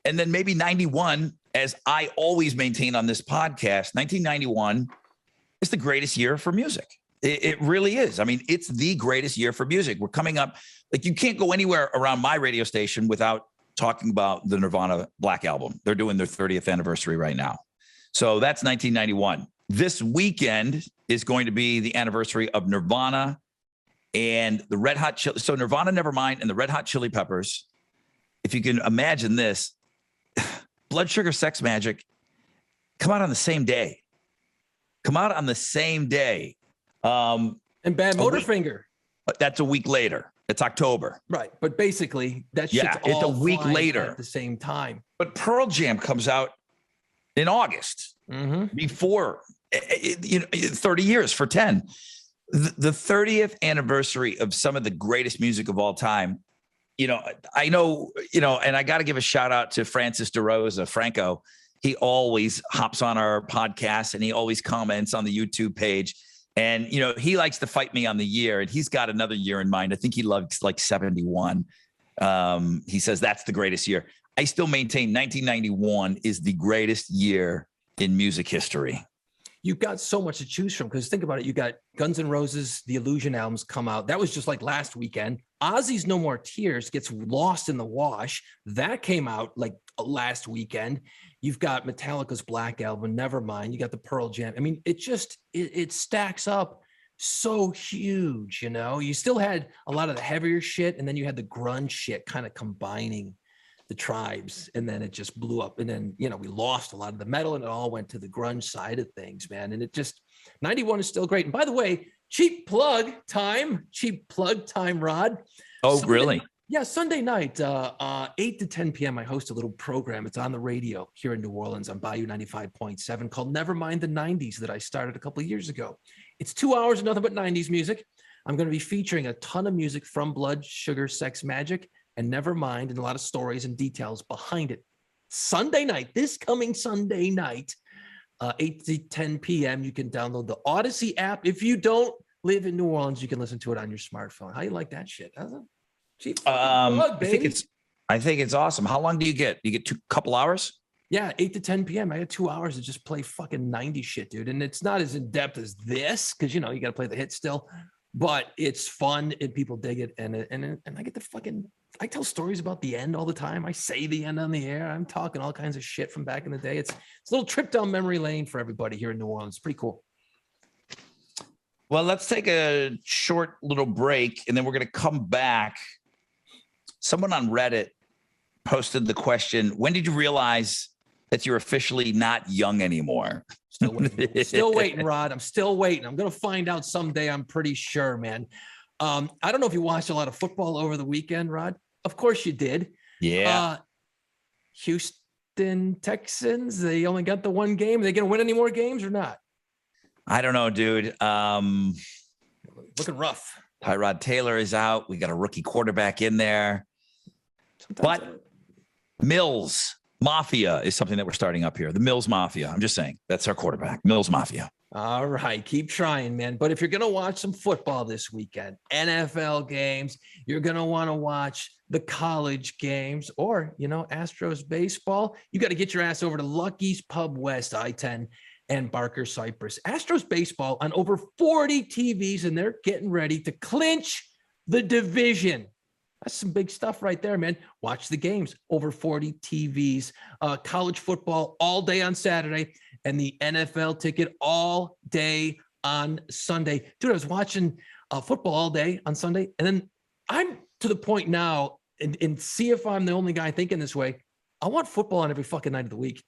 And then maybe 91, as I always maintain on this podcast, 1991 is the greatest year for music. It really is. I mean, it's the greatest year for music. We're coming up, like you can't go anywhere around my radio station without talking about the Nirvana Black Album. They're doing their 30th anniversary right now. So that's 1991. This weekend is going to be the anniversary of Nirvana and the Red Hot Chili. So Nirvana, Nevermind, and the Red Hot Chili Peppers. If you can imagine this, Blood Sugar Sex Magic come out on the same day. And Bad Motorfinger. That's a week later. It's October. Right. But basically, that shit's it's a all week flying later at the same time. But Pearl Jam comes out in August before, 30 years for 10. The 30th anniversary of some of the greatest music of all time. I know, and I got to give a shout out to Francis DeRosa, Franco. He always hops on our podcast and he always comments on the YouTube page. And, he likes to fight me on the year, and he's got another year in mind. I think he loves like 71. He says that's the greatest year. I still maintain 1991 is the greatest year in music history. You've got so much to choose from, because think about it. You got Guns N' Roses, the Illusion albums come out. That was just like last weekend. Ozzy's No More Tears gets lost in the wash. That came out like last weekend. You've got Metallica's Black Album, Nevermind. You got the Pearl Jam. I mean, it stacks up so huge, You still had a lot of the heavier shit, and then you had the grunge shit kind of combining the tribes, and then it just blew up. And then, we lost a lot of the metal, and it all went to the grunge side of things, man. And 91 is still great. And by the way, cheap plug time, Rod. Oh, Sunday, really? Yeah. Sunday night, 8 to 10 p.m. I host a little program. It's on the radio here in New Orleans on Bayou 95.7 called Nevermind the 90s that I started a couple of years ago. It's 2 hours of nothing but 90s music. I'm going to be featuring a ton of music from Blood, Sugar, Sex, Magic, and Nevermind, and a lot of stories and details behind it. Sunday night, this coming Sunday night, 8 to 10 p.m. You can download the Odyssey app. If you don't live in New Orleans, you can listen to it on your smartphone. How you like that shit? Cheap plug, baby. I think it's awesome. How long do you get? You get couple hours? Yeah, 8 to 10 p.m. I got 2 hours to just play fucking 90 shit, dude. And it's not as in depth as this, because you got to play the hits still, but it's fun and people dig it. And I get to I tell stories about the end all the time. I say the end on the air. I'm talking all kinds of shit from back in the day. It's a little trip down memory lane for everybody here in New Orleans. It's pretty cool. Well, let's take a short little break, and then we're going to come back. Someone on Reddit posted the question, when did you realize that you're officially not young anymore? Still waiting, Rod. I'm still waiting. I'm going to find out someday. I'm pretty sure, man. I don't know if you watched a lot of football over the weekend, Rod. Of course you did. Yeah. Houston Texans, they only got the one game. Are they going to win any more games or not? I don't know, dude. Looking rough. Tyrod Taylor is out. We got a rookie quarterback in there. But Mills Mafia is something that we're starting up here. The Mills Mafia. I'm just saying. That's our quarterback. Mills Mafia. All right. Keep trying, man. But if you're going to watch some football this weekend, NFL games, you're going to want to watch the college games or, Astros baseball, you got to get your ass over to Lucky's Pub West, I-10 and Barker Cypress. Astros baseball on over 40 TVs, and they're getting ready to clinch the division. That's some big stuff right there, man. Watch the games, over 40 TVs, college football all day on Saturday, and the NFL ticket all day on Sunday. Dude, I was watching football all day on Sunday, and then I'm to the point now, and see if I'm the only guy thinking this way, I want football on every fucking night of the week.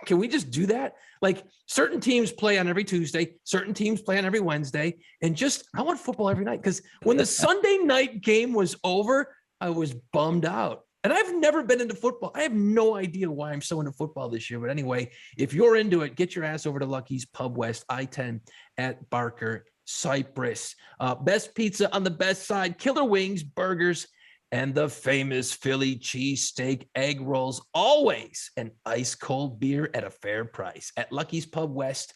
Can we just do that? Like, certain teams play on every Tuesday, certain teams play on every Wednesday, and I want football every night. Because when the Sunday night game was over, I was bummed out. And I've never been into football. I have no idea why I'm so into football this year. But anyway, if you're into it, get your ass over to Lucky's Pub West, I-10 at Barker Cypress. Best pizza on the best side, killer wings, burgers, and the famous Philly cheesesteak egg rolls. Always an ice cold beer at a fair price at Lucky's Pub West.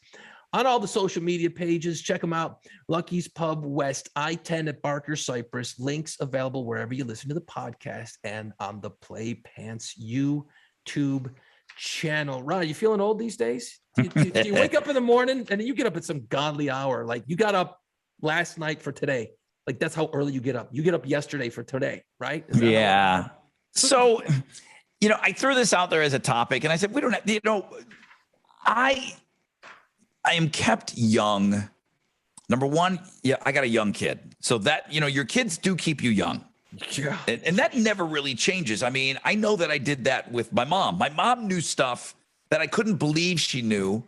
On all the social media pages, check them out. Lucky's Pub West, I-10 at Barker Cypress. Links available wherever you listen to the podcast and on the Play Pants YouTube channel. Ron, you feeling old these days? Do you wake up in the morning and then you get up at some godly hour? Like you got up last night for today. Like that's how early you get up. You get up yesterday for today, right? Yeah. So, I threw this out there as a topic and I said, we don't have, I am kept young. Number one, I got a young kid. So that, your kids do keep you young. Yeah. And that never really changes. I mean, I know that I did that with my mom. My mom knew stuff that I couldn't believe she knew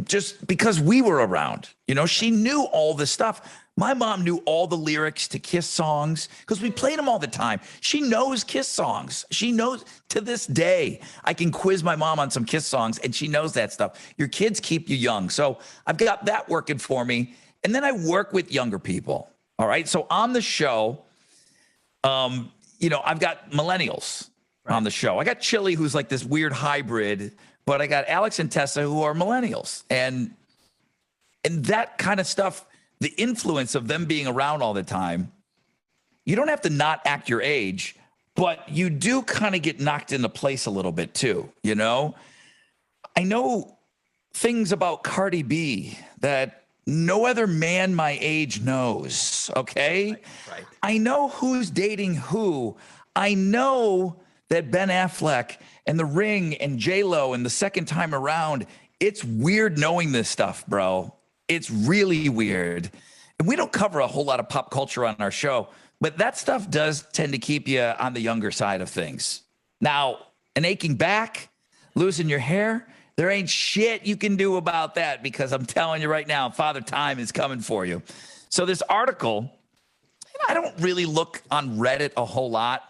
just because we were around. She knew all the stuff. My mom knew all the lyrics to Kiss songs because we played them all the time. She knows Kiss songs. She knows to this day. I can quiz my mom on some Kiss songs and she knows that stuff. Your kids keep you young. So I've got that working for me. And then I work with younger people. All right. So on the show, I've got millennials on the show. I got Chili, who's like this weird hybrid, but I got Alex and Tessa, who are millennials. And that kind of stuff, the influence of them being around all the time, you don't have to not act your age, but you do kind of get knocked into place a little bit too. I know things about Cardi B that no other man my age knows. Okay. Right. I know who's dating who. I know that Ben Affleck and The Ring and J-Lo and The Second Time Around. It's weird knowing this stuff, bro. It's really weird. And we don't cover a whole lot of pop culture on our show, but that stuff does tend to keep you on the younger side of things. Now, an aching back, losing your hair, there ain't shit you can do about that because I'm telling you right now, Father Time is coming for you. So this article, I don't really look on Reddit a whole lot.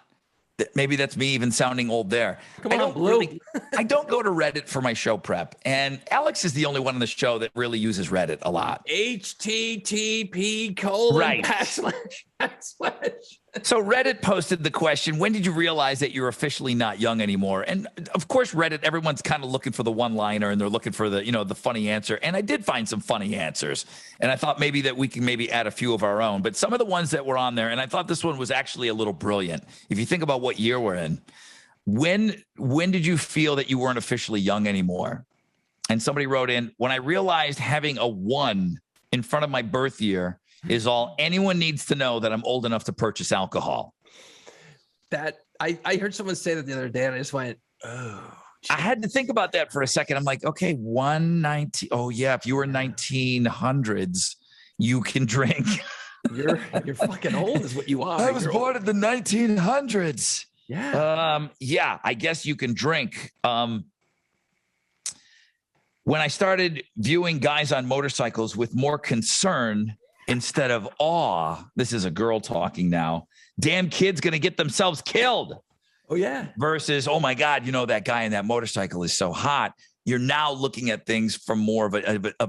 Maybe that's me even sounding old there. Come on, Blue. I don't go to Reddit for my show prep. And Alex is the only one on the show that really uses Reddit a lot. HTTP:// So Reddit posted the question, when did you realize that you're officially not young anymore? And of course, Reddit, everyone's kind of looking for the one-liner and they're looking for the funny answer. And I did find some funny answers. And I thought maybe that we can maybe add a few of our own. But some of the ones that were on there, and I thought this one was actually a little brilliant. If you think about what year we're in, when did you feel that you weren't officially young anymore? And somebody wrote in, when I realized having a 1 in front of my birth year is all anyone needs to know that I'm old enough to purchase alcohol. That I heard someone say that the other day and I just went, oh. I had to think about that for a second. I'm like, okay, 119. Oh yeah. If you were 1900s, you can drink. You're fucking old is what you are. I was born in the 1900s. Yeah. Yeah, I guess you can drink. When I started viewing guys on motorcycles with more concern instead of awe, this is a girl talking now. Damn kid's going to get themselves killed. Oh, yeah. Versus, oh, my God, that guy in that motorcycle is so hot. You're now looking at things from more of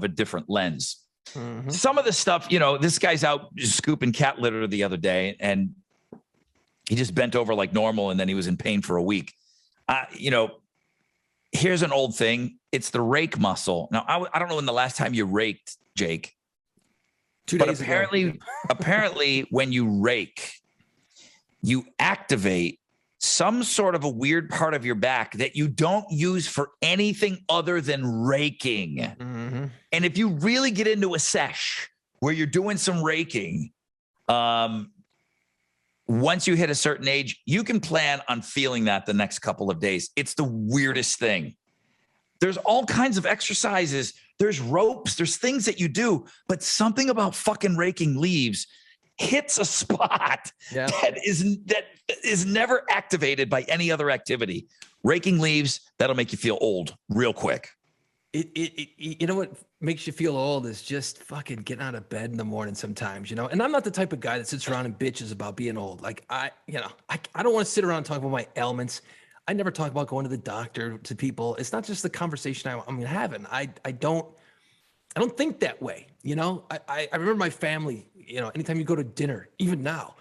a different lens. Mm-hmm. Some of the stuff, this guy's out scooping cat litter the other day and he just bent over like normal and then he was in pain for a week. Here's an old thing. It's the rake muscle. Now, I don't know when the last time you raked, Jake. 2 days ago. Apparently, when you rake, you activate some sort of a weird part of your back that you don't use for anything other than raking. Mm-hmm. And if you really get into a sesh where you're doing some raking, once you hit a certain age, you can plan on feeling that the next couple of days. It's the weirdest thing. There's all kinds of exercises. There's ropes. There's things that you do, but something about fucking raking leaves hits a spot that is never activated by any other activity. Raking leaves, that'll make you feel old real quick. You know what makes you feel old is just fucking getting out of bed in the morning sometimes, and I'm not the type of guy that sits around and bitches about being old. Like I don't want to sit around and talk about my ailments. I never talk about going to the doctor to people. It's not just the conversation I'm having. I don't I don't think that way. You know, I remember my family, you know, anytime you go to dinner, even now,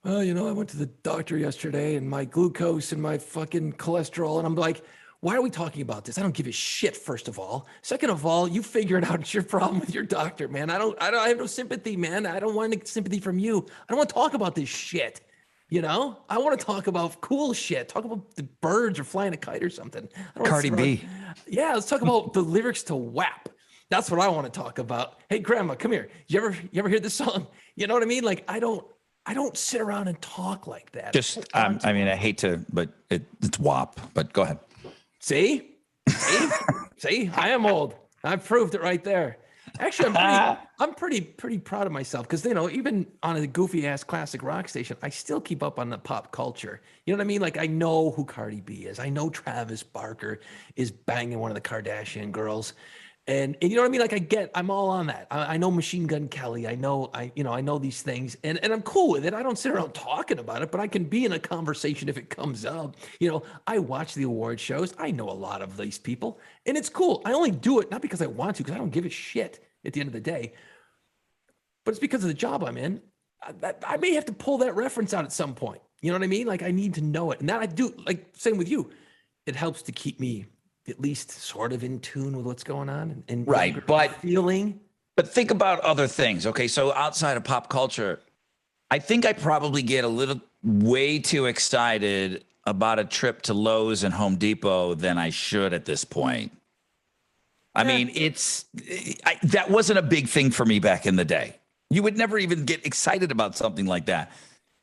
oh, you know, I went to the doctor yesterday and my glucose and my fucking cholesterol. And I'm like, why are we talking about this? I don't give a shit, first of all. Second of all, you figure it out. It's your problem with your doctor, man. I have no sympathy, man. I don't want any sympathy from you. I don't want to talk about this shit. You know, I want to talk about cool shit. Talk about the birds or flying a kite or something. I don't Cardi B. Yeah, let's talk about the lyrics to WAP. That's what I want to talk about. Hey, grandma, come here. You ever hear this song? You know what I mean? Like, I don't sit around and talk like that. I mean, I hate to, but it's WAP, but go ahead. See, I am old. I've proved it right there. Actually, I'm pretty proud of myself because, you know, even on a goofy ass classic rock station, I still keep up on the pop culture. You know what I mean? Like, I know who Cardi B is. I know Travis Barker is banging one of the Kardashian girls. And you know what I mean? Like, I'm all on that. I know Machine Gun Kelly. I know these things, and I'm cool with it. I don't sit around talking about it, but I can be in a conversation if it comes up. You know, I watch the award shows. I know a lot of these people, and it's cool. I only do it not because I want to, because I don't give a shit at the end of the day, but it's because of the job I'm in. I may have to pull that reference out at some point. You know what I mean? Like, I need to know it, and that I do. Like, same with you. It helps to keep me at least sort of in tune with what's going on and right, but feeling. But think about other things. Okay, so outside of pop culture, I think I probably get a little way too excited about a trip to Lowe's and Home Depot than I should at this point. I mean, that wasn't a big thing for me back in the day. You would never even get excited about something like that.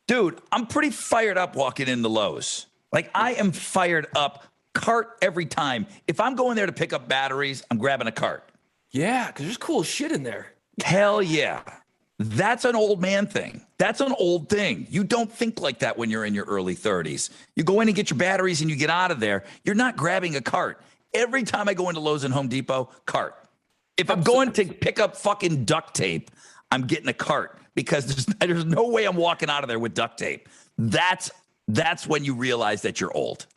Dude, I'm pretty fired up walking into Lowe's. Like, I am fired up. Cart every time. If I'm going there to pick up batteries, I'm grabbing a cart. Yeah, because there's cool shit in there. Hell yeah. That's an old man thing. That's an old thing. You don't think like that when you're in your early 30s. You go in and get your batteries and you get out of there. You're not grabbing a cart. Every time I go into Lowe's and Home Depot, cart. If I'm going to pick up fucking duct tape, I'm getting a cart because there's no way I'm walking out of there with duct tape. That's when you realize that you're old.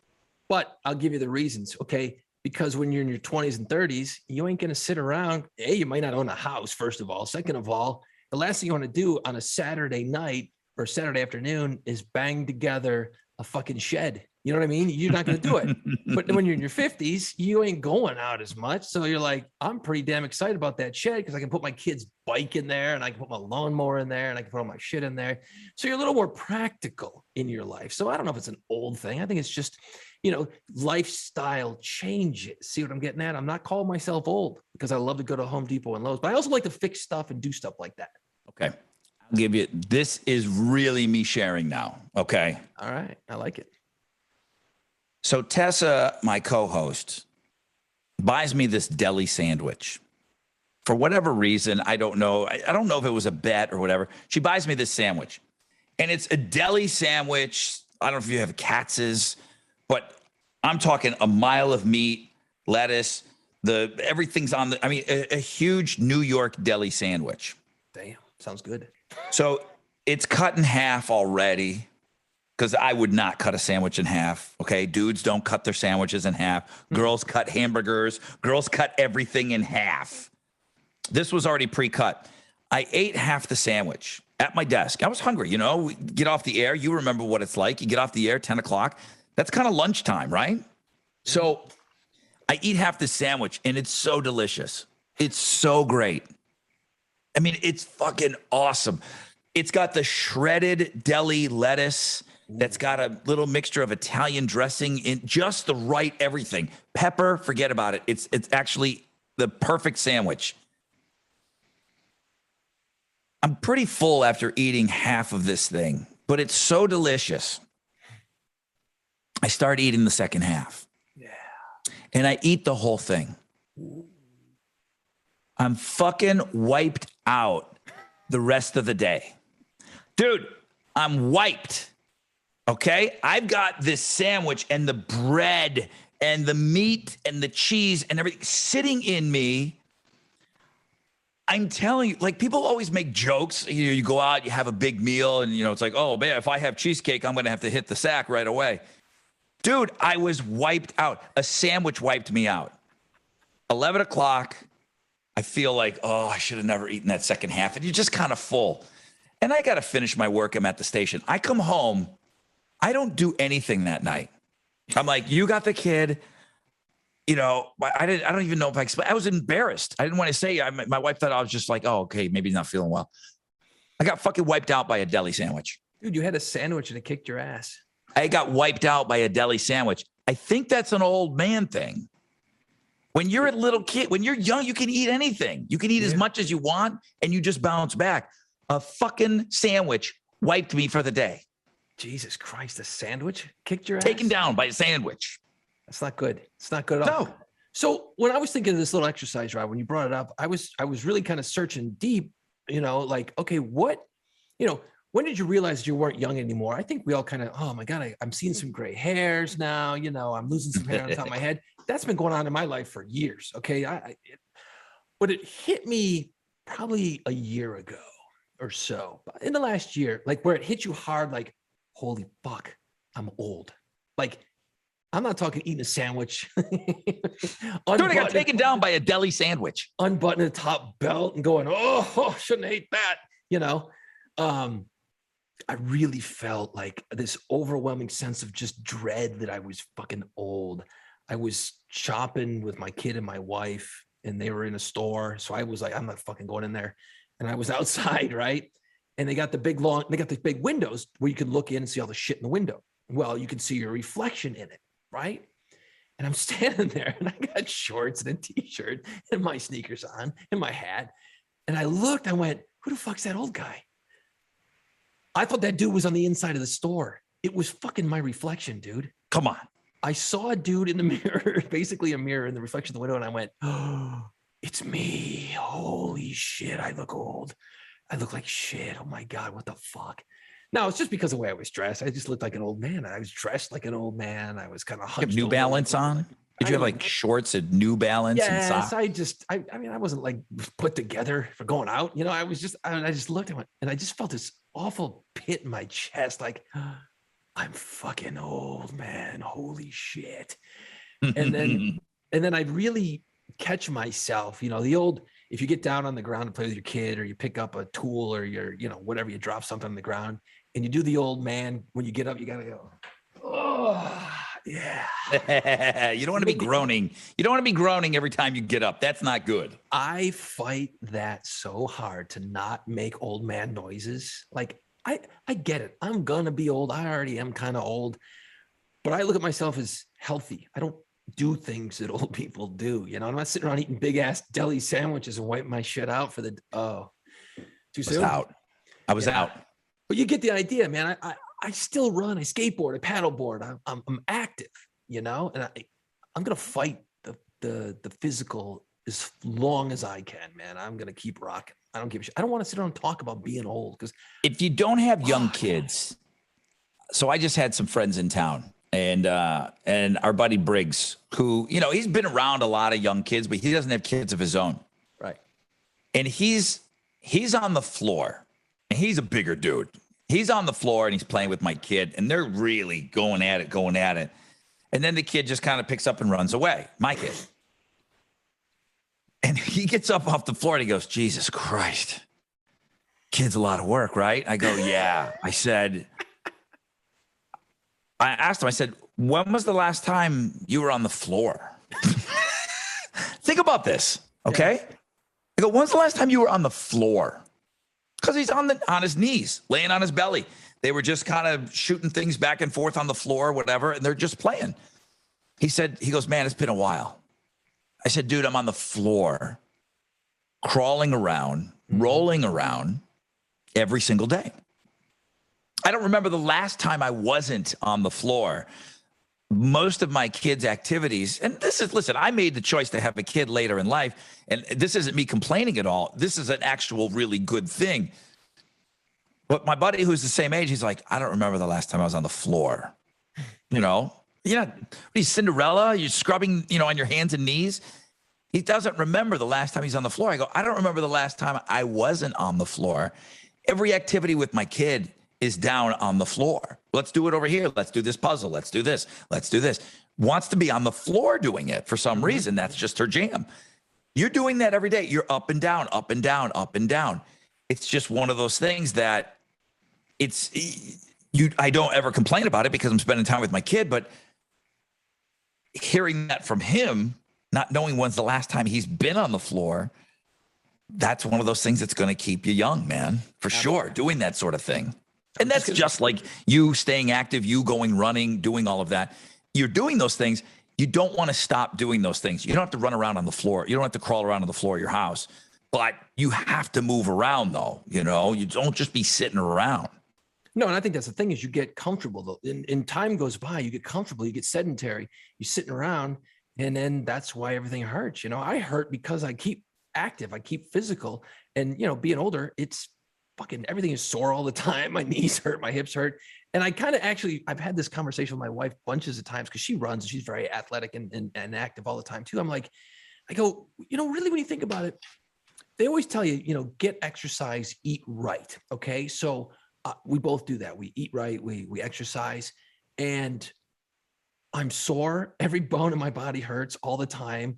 But I'll give you the reasons, okay? Because when you're in your 20s and 30s, you ain't going to sit around. A, you might not own a house, first of all. Second of all, the last thing you want to do on a Saturday night or Saturday afternoon is bang together a fucking shed. You know what I mean? You're not going to do it. But when you're in your 50s, you ain't going out as much. So you're like, I'm pretty damn excited about that shed because I can put my kid's bike in there and I can put my lawnmower in there and I can put all my shit in there. So you're a little more practical in your life. So I don't know if it's an old thing. I think it's just, you know, lifestyle changes. See what I'm getting at? I'm not calling myself old because I love to go to Home Depot and Lowe's, but I also like to fix stuff and do stuff like that. Okay. I'll give you, this is really me sharing now. Okay. All right. I like it. So Tessa, my co-host, buys me this deli sandwich. For whatever reason, I don't know. I don't know if it was a bet or whatever. She buys me this sandwich. And it's a deli sandwich. I don't know if you have Katz's, but I'm talking a mile of meat, lettuce, everything's on the, I mean, a huge New York deli sandwich. Damn, sounds good. So it's cut in half already because I would not cut a sandwich in half. Okay. Dudes don't cut their sandwiches in half. Girls cut hamburgers. Girls cut everything in half. This was already pre-cut. I ate half the sandwich at my desk. I was hungry. You know, we get off the air. You remember what it's like. You get off the air, 10 o'clock. That's kind of lunchtime, right? So I eat half the sandwich and it's so delicious. It's so great. I mean, it's fucking awesome. It's got the shredded deli lettuce that's got a little mixture of Italian dressing in just the right everything. Pepper, forget about it. It's actually the perfect sandwich. I'm pretty full after eating half of this thing, but it's so delicious. I start eating the second half. Yeah. And I eat the whole thing. I'm fucking wiped out the rest of the day. Dude, I'm wiped. Okay? I've got this sandwich and the bread and the meat and the cheese and everything sitting in me. I'm telling you, like, people always make jokes. You know, you go out, you have a big meal, and, you know, it's like, oh, man, if I have cheesecake, I'm going to have to hit the sack right away. Dude, I was wiped out. A sandwich wiped me out. 11 o'clock, I feel like, oh, I should have never eaten that second half. And you're just kind of full. And I got to finish my work. I'm at the station. I come home. I don't do anything that night. I'm like, you got the kid. You know, I don't even know if I explained. I was embarrassed. I didn't want to say. My wife thought I was just like, oh, okay, maybe he's not feeling well. I got fucking wiped out by a deli sandwich. Dude, you had a sandwich and it kicked your ass. I got wiped out by a deli sandwich. I think that's an old man thing. When you're a little kid, when you're young, you can eat anything. You can eat as much as you want, and you just bounce back. A fucking sandwich wiped me for the day. Jesus Christ, a sandwich kicked your ass? Taken down by a sandwich. That's not good. It's not good at all. No. So when I was thinking of this little exercise, Rob, when you brought it up, I was really kind of searching deep, you know, like, okay, what, you know, when did you realize you weren't young anymore? I think we all kind of, oh my God, I'm seeing some gray hairs now. You know, I'm losing some hair on top of my head. That's been going on in my life for years. Okay. But it hit me probably a year ago or so, in the last year, like where it hit you hard, like, holy fuck, I'm old. Like, I'm not talking eating a sandwich. Dude, I got taken down by a deli sandwich. Unbuttoning the top belt and going, oh, shouldn't hate that. You know, I really felt like this overwhelming sense of just dread that I was fucking old. I was shopping with my kid and my wife, and they were in a store. So I was like, I'm not fucking going in there. And I was outside, right? And they got the big windows where you can look in and see all the shit in the window. Well, you can see your reflection in it, right? And I'm standing there and I got shorts and a t-shirt and my sneakers on and my hat. And I looked, I went, who the fuck's that old guy? I thought that dude was on the inside of the store. It was fucking my reflection, dude. Come on. I saw a dude in the mirror, basically a mirror in the reflection of the window. And I went, oh, it's me. Holy shit. I look old. I look like shit. Oh my God. What the fuck? No, it's just because of the way I was dressed. I just looked like an old man. I was dressed like an old man. I was kind of hunched. You have New Balance on? Did you have like shorts and New Balance and socks? I mean, I wasn't like put together for going out. You know, I just looked at it and I just felt this awful pit in my chest. Like, I'm fucking old, man. Holy shit. And then I really catch myself, you know, the old, if you get down on the ground to play with your kid or you pick up a tool or whatever, you drop something on the ground and you do the old man, when you get up, you got to go, oh, yeah. You don't want to be groaning. You don't want to be groaning every time you get up. That's not good. I fight that so hard to not make old man noises. Like, I get it. I'm going to be old. I already am kind of old, but I look at myself as healthy. I don't do things that old people do. You know, I'm not sitting around eating big ass deli sandwiches and wiping my shit out for the, too soon. I was out. But you get the idea, man. I still run, I skateboard, I paddleboard. I'm active, you know, and I'm going to fight the physical as long as I can, man. I'm going to keep rocking. I don't give a shit. I don't want to sit down and talk about being old because if you don't have young kids, so I just had some friends in town and our buddy Briggs, who, you know, he's been around a lot of young kids, but he doesn't have kids of his own. Right. And he's on the floor and he's a bigger dude. He's on the floor and he's playing with my kid and they're really going at it. And then the kid just kind of picks up and runs away. My kid. And he gets up off the floor and he goes, Jesus Christ, kid's a lot of work, right? I go, yeah. I asked him, I said, when was the last time you were on the floor? Think about this, okay? Yeah. I go, when's the last time you were on the floor? Because he's on his knees, laying on his belly. They were just kind of shooting things back and forth on the floor, whatever, and they're just playing. He goes, man, it's been a while. I said, dude, I'm on the floor, crawling around, rolling around every single day. I don't remember the last time I wasn't on the floor. Most of my kids' activities, and listen, I made the choice to have a kid later in life, and this isn't me complaining at all. This is an actual really good thing. But my buddy who's the same age, he's like, I don't remember the last time I was on the floor. You know? Yeah, he's Cinderella. You're scrubbing, you know, on your hands and knees. He doesn't remember the last time he's on the floor. I go, I don't remember the last time I wasn't on the floor. Every activity with my kid is down on the floor. Let's do it over here. Let's do this puzzle. Let's do this. Let's do this. Wants to be on the floor doing it for some reason. That's just her jam. You're doing that every day. You're up and down, up and down, up and down. It's just one of those things that I don't ever complain about it because I'm spending time with my kid, but hearing that from him, not knowing when's the last time he's been on the floor, that's one of those things that's going to keep you young, man, for sure, doing that sort of thing. And that's just like you staying active, you going running, doing all of that. You're doing those things. You don't want to stop doing those things. You don't have to run around on the floor. You don't have to crawl around on the floor of your house, but you have to move around though. You don't just be sitting around. No, and I think that's the thing is you get comfortable though. And time goes by, you get comfortable, you get sedentary, you're sitting around, and then that's why everything hurts. I hurt because I keep active, I keep physical, and being older, it's fucking everything is sore all the time. My knees hurt, my hips hurt. And I kind of I've had this conversation with my wife bunches of times because she runs and she's very athletic and active all the time too. I go, really, when you think about it, they always tell you, get exercise, eat right. Okay. So we both do that. We eat right. We exercise, and I'm sore. Every bone in my body hurts all the time,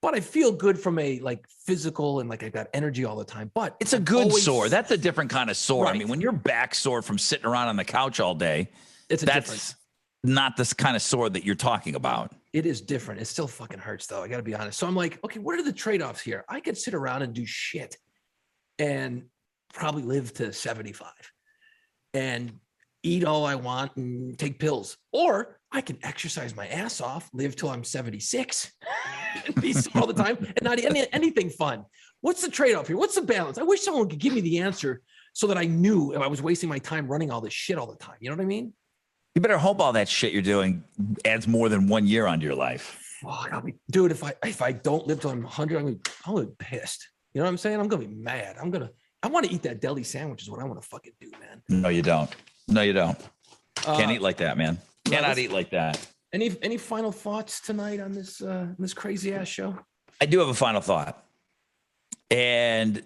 but I feel good from a physical and I've got energy all the time. But it's a good sore. That's a different kind of sore. Right. I mean, when you're back sore from sitting around on the couch all day, that's not this kind of sore that you're talking about. It is different. It still fucking hurts though. I got to be honest. So I'm like, okay, what are the trade-offs here? I could sit around and do shit and probably live to 75 and eat all I want and take pills, or I can exercise my ass off, live till I'm 76 and be sore all the time and not anything fun. What's the trade-off here? What's the balance? I wish someone could give me the answer so that I knew if I was wasting my time running all this shit all the time. You know what I mean? You better hope all that shit you're doing adds more than 1 year onto your life. Fuck, dude, if I don't live till I'm 100, I'm gonna be pissed. You know what I'm saying? I'm gonna be mad. I want to eat that deli sandwich is what I want to fucking do, man. No, you don't. No, you don't. Can't eat like that, man. Cannot eat like that. Any final thoughts tonight on this crazy ass show? I do have a final thought. And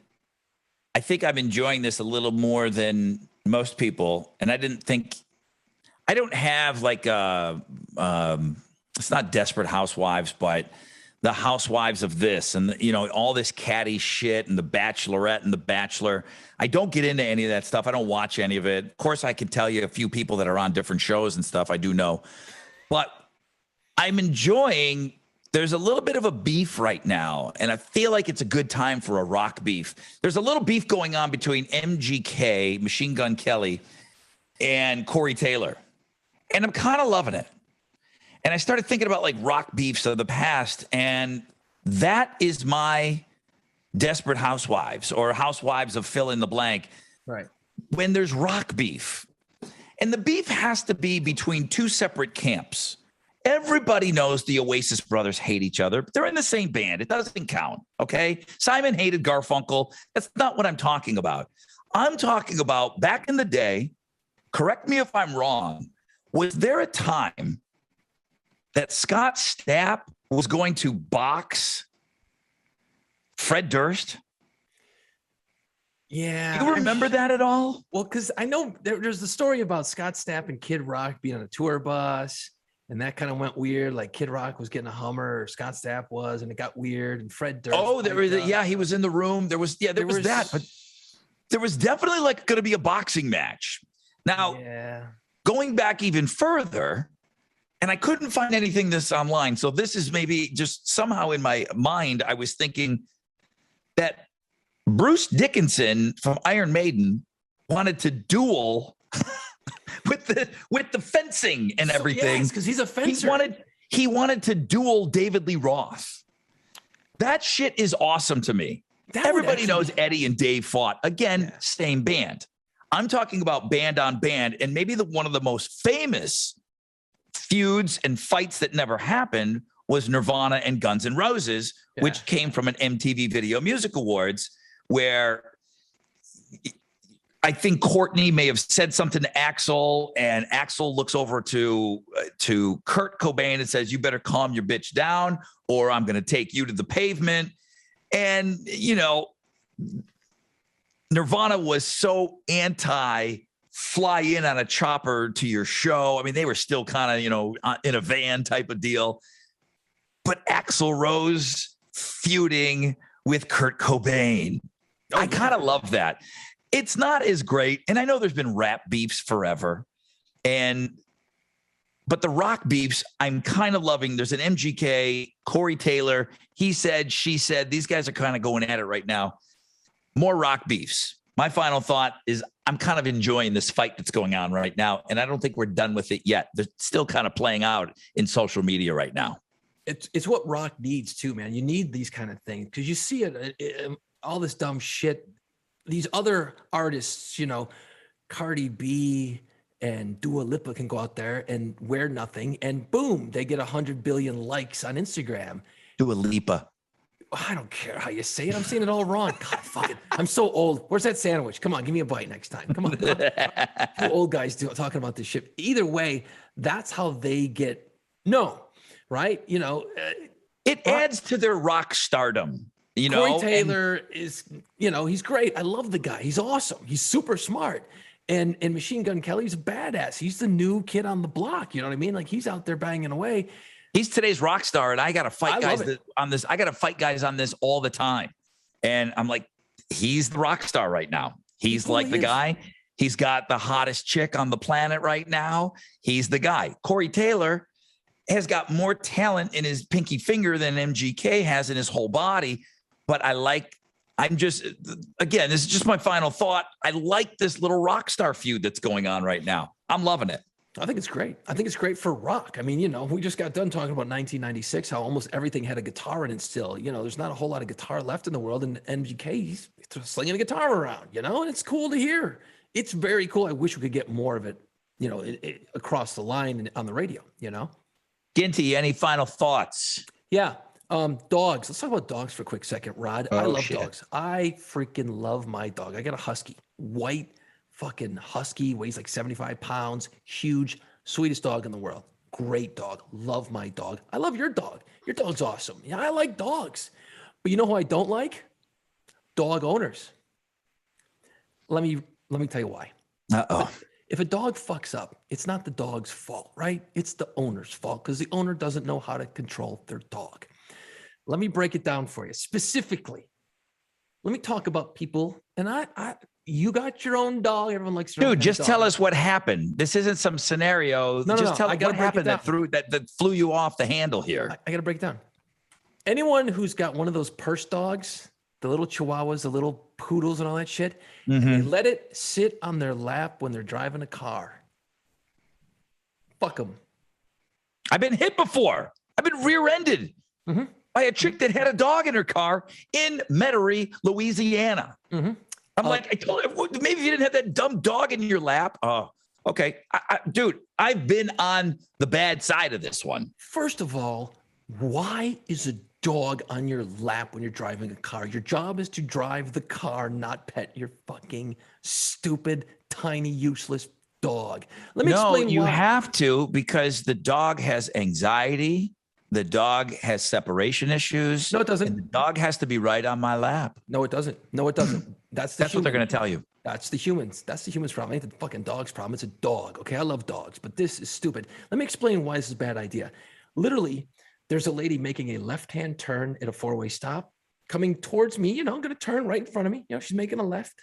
I think I'm enjoying this a little more than most people. And I don't have it's not Desperate Housewives, but the housewives of this and, all this catty shit and the Bachelorette and the Bachelor. I don't get into any of that stuff. I don't watch any of it. Of course, I can tell you a few people that are on different shows and stuff. I do know. But I'm enjoying, there's a little bit of a beef right now, and I feel like it's a good time for a rock beef. There's a little beef going on between MGK, Machine Gun Kelly, and Corey Taylor. And I'm kind of loving it. And I started thinking about rock beefs of the past, and that is my Desperate Housewives or Housewives of fill in the blank. Right. When there's rock beef, and the beef has to be between two separate camps. Everybody knows the Oasis brothers hate each other, but they're in the same band. It doesn't count. Okay. Simon hated Garfunkel. That's not what I'm talking about. I'm talking about back in the day. Correct me if I'm wrong. Was there a time that Scott Stapp was going to box Fred Durst? Yeah. Do you remember that at all? Well, because I know there's the story about Scott Stapp and Kid Rock being on a tour bus, and that kind of went weird. Kid Rock was getting a Hummer, or Scott Stapp was, and it got weird. And Fred Durst. Oh, he was in the room. There was that, but there was definitely going to be a boxing match. Now, going back even further, and I couldn't find anything this online. So this is maybe just somehow in my mind, I was thinking that Bruce Dickinson from Iron Maiden wanted to duel with the fencing and everything. Because he's a fencer. He wanted to duel David Lee Roth. That shit is awesome to me. Everybody knows Eddie and Dave fought. Again, same band. I'm talking about band on band, and maybe one of the most famous feuds and fights that never happened was Nirvana and Guns N' Roses, which came from an MTV Video Music Awards, where I think Courtney may have said something to Axl, and Axl looks over to Kurt Cobain and says, "You better calm your bitch down, or I'm going to take you to the pavement." And Nirvana was so anti fly in on a chopper to your show. I mean, they were still kind of, in a van type of deal. But Axl Rose feuding with Kurt Cobain. I kind of love that. It's not as great. And I know there's been rap beefs forever. But the rock beefs, I'm kind of loving. There's an MGK, Corey Taylor. He said, she said, these guys are kind of going at it right now. More rock beefs. My final thought is I'm kind of enjoying this fight that's going on right now. And I don't think we're done with it yet. They're still kind of playing out in social media right now. It's what rock needs too, man. You need these kind of things because you see it, all this dumb shit. These other artists, you know, Cardi B and Dua Lipa can go out there and wear nothing, and boom, they get 100 billion likes on Instagram. Dua Lipa. I don't care how you say it. I'm saying it all wrong. God, fuck it. I'm so old. Where's that sandwich? Come on, give me a bite next time. Come on. Two old guys talking about this shit. Either way, that's how they get known, right? You know, it adds to their rock stardom. You know, Corey Taylor is, you know, he's great. I love the guy. He's awesome. He's super smart. And Machine Gun Kelly's a badass. He's the new kid on the block. You know what I mean? Like he's out there banging away. He's today's rock star, and I got to fight guys on this. I got to fight guys on this all the time. And I'm like, he's the rock star right now. He's like the guy. He's got the hottest chick on the planet right now. He's the guy. Corey Taylor has got more talent in his pinky finger than MGK has in his whole body. But I'm just, again, this is just my final thought. I like this little rock star feud that's going on right now. I'm loving it. I think it's great. I think it's great for rock. I mean, you know, we just got done talking about 1996, how almost everything had a guitar in it still. You know, there's not a whole lot of guitar left in the world, and MGK, he's slinging a guitar around, you know, and it's cool to hear. It's very cool. I wish we could get more of it, you know, across the line and on the radio, you know. Ginty, any final thoughts? Yeah. Dogs. Let's talk about dogs for a quick second, Rod. I love dogs. I freaking love my dog. I got a husky, white fucking husky, weighs like 75 pounds, huge, sweetest dog in the world. Great dog. Love my dog. I love your dog. Your dog's awesome. Yeah, I like dogs. But you know who I don't like? Dog owners. Let me tell you why. Uh-oh. If a dog fucks up, it's not the dog's fault, right? It's the owner's fault because the owner doesn't know how to control their dog. Let me break it down for you. Specifically, let me talk about people, and you got your own dog. Everyone likes their own Dude, just dog. tell us what happened. This isn't some scenario. No, just tell us what happened that flew you off the handle here. I got to break it down. Anyone who's got one of those purse dogs, the little chihuahuas, the little poodles and all that shit, they let it sit on their lap when they're driving a car. Fuck them. I've been hit before. I've been rear-ended by a chick that had a dog in her car in Metairie, Louisiana. I'm like, I told her, maybe you didn't have that dumb dog in your lap. Oh, okay. Dude, I've been on the bad side of this one. First of all, why is a dog on your lap when you're driving a car? Your job is to drive the car, not pet your fucking stupid, tiny, useless dog. Let me explain why. You have to, because the dog has anxiety. The dog has separation issues. No, it doesn't. And the dog has to be right on my lap. No, it doesn't. No, it doesn't. That's what they're going to tell you. That's the humans. That's the humans' problem. It ain't the fucking dog's problem. It's a dog. Okay, I love dogs, but this is stupid. Let me explain why this is a bad idea. Literally, there's a lady making a left-hand turn at a four-way stop, coming towards me. You know, I'm going to turn right in front of me. You know, she's making a left.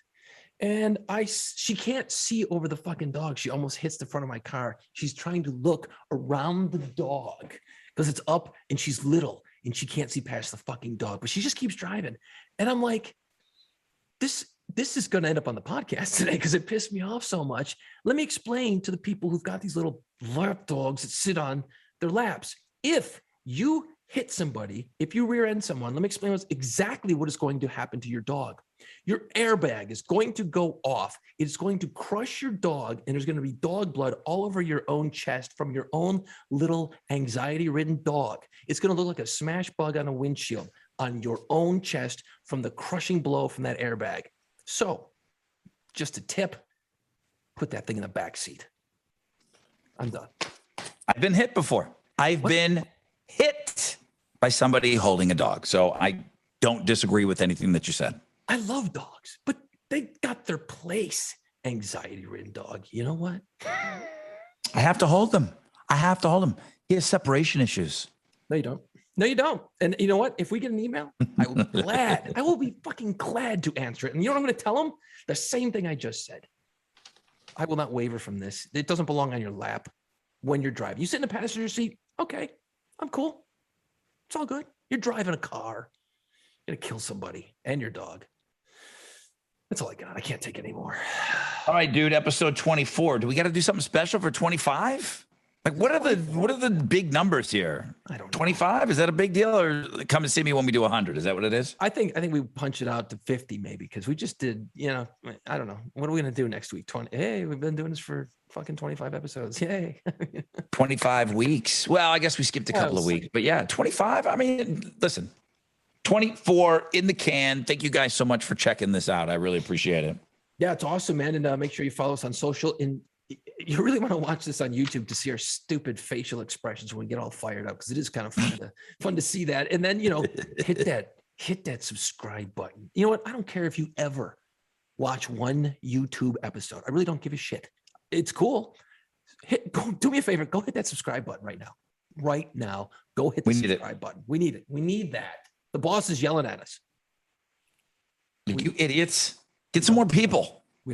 And she can't see over the fucking dog. She almost hits the front of my car. She's trying to look around the dog because it's up and she's little and she can't see past the fucking dog, but she just keeps driving. And I'm like, this is going to end up on the podcast today because it pissed me off so much. Let me explain to the people who've got these little lap dogs that sit on their laps. If you hit somebody, if you rear end someone, let me explain exactly what is going to happen to your dog. Your airbag is going to go off. It's going to crush your dog, and there's going to be dog blood all over your own chest from your own little anxiety-ridden dog. It's going to look like a smash bug on a windshield on your own chest from the crushing blow from that airbag. So, just a tip, put that thing in the back seat. I'm done. I've been hit before. I've been hit by somebody holding a dog. So I don't disagree with anything that you said. I love dogs, but they got their place. Anxiety-ridden dog. You know what? I have to hold them. He has separation issues. No, you don't. No, you don't. And you know what? If we get an email, I will be glad. I will be fucking glad to answer it. And you know what I'm going to tell them? The same thing I just said. I will not waver from this. It doesn't belong on your lap when you're driving. You sit in the passenger seat. Okay, I'm cool. It's all good. You're driving a car. You're going to kill somebody and your dog. That's all I got. I can't take anymore. All right, dude. Episode 24. Do we got to do something special for 25? Like, what are the big numbers here? I don't know. 25? Is that a big deal, or come and see me when we do 100? Is that what it is? I think we punch it out to 50 maybe, because we just did, I don't know. What are we going to do next week? 20. Hey, we've been doing this for fucking 25 episodes. Yay. 25 weeks. Well, I guess we skipped a couple of weeks, but yeah, 25. I mean, listen, 24 in the can. Thank you guys so much for checking this out. I really appreciate it. Yeah, it's awesome, man. And make sure you follow us on social. And you really want to watch this on YouTube to see our stupid facial expressions when we get all fired up, because it is kind of fun to see that. And then, hit that subscribe button. You know what? I don't care if you ever watch one YouTube episode. I really don't give a shit. It's cool. Do me a favor. Go hit that subscribe button right now. Right now. Go hit the subscribe button. We need it. We need that. The boss is yelling at us. You idiots. Get some more people. We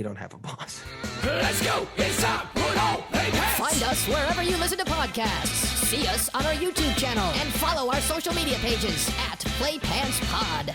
don't have a boss. Let's go. It's time. Put on play pants. Find us wherever you listen to podcasts. See us on our YouTube channel and follow our social media pages at Play Pants Pod.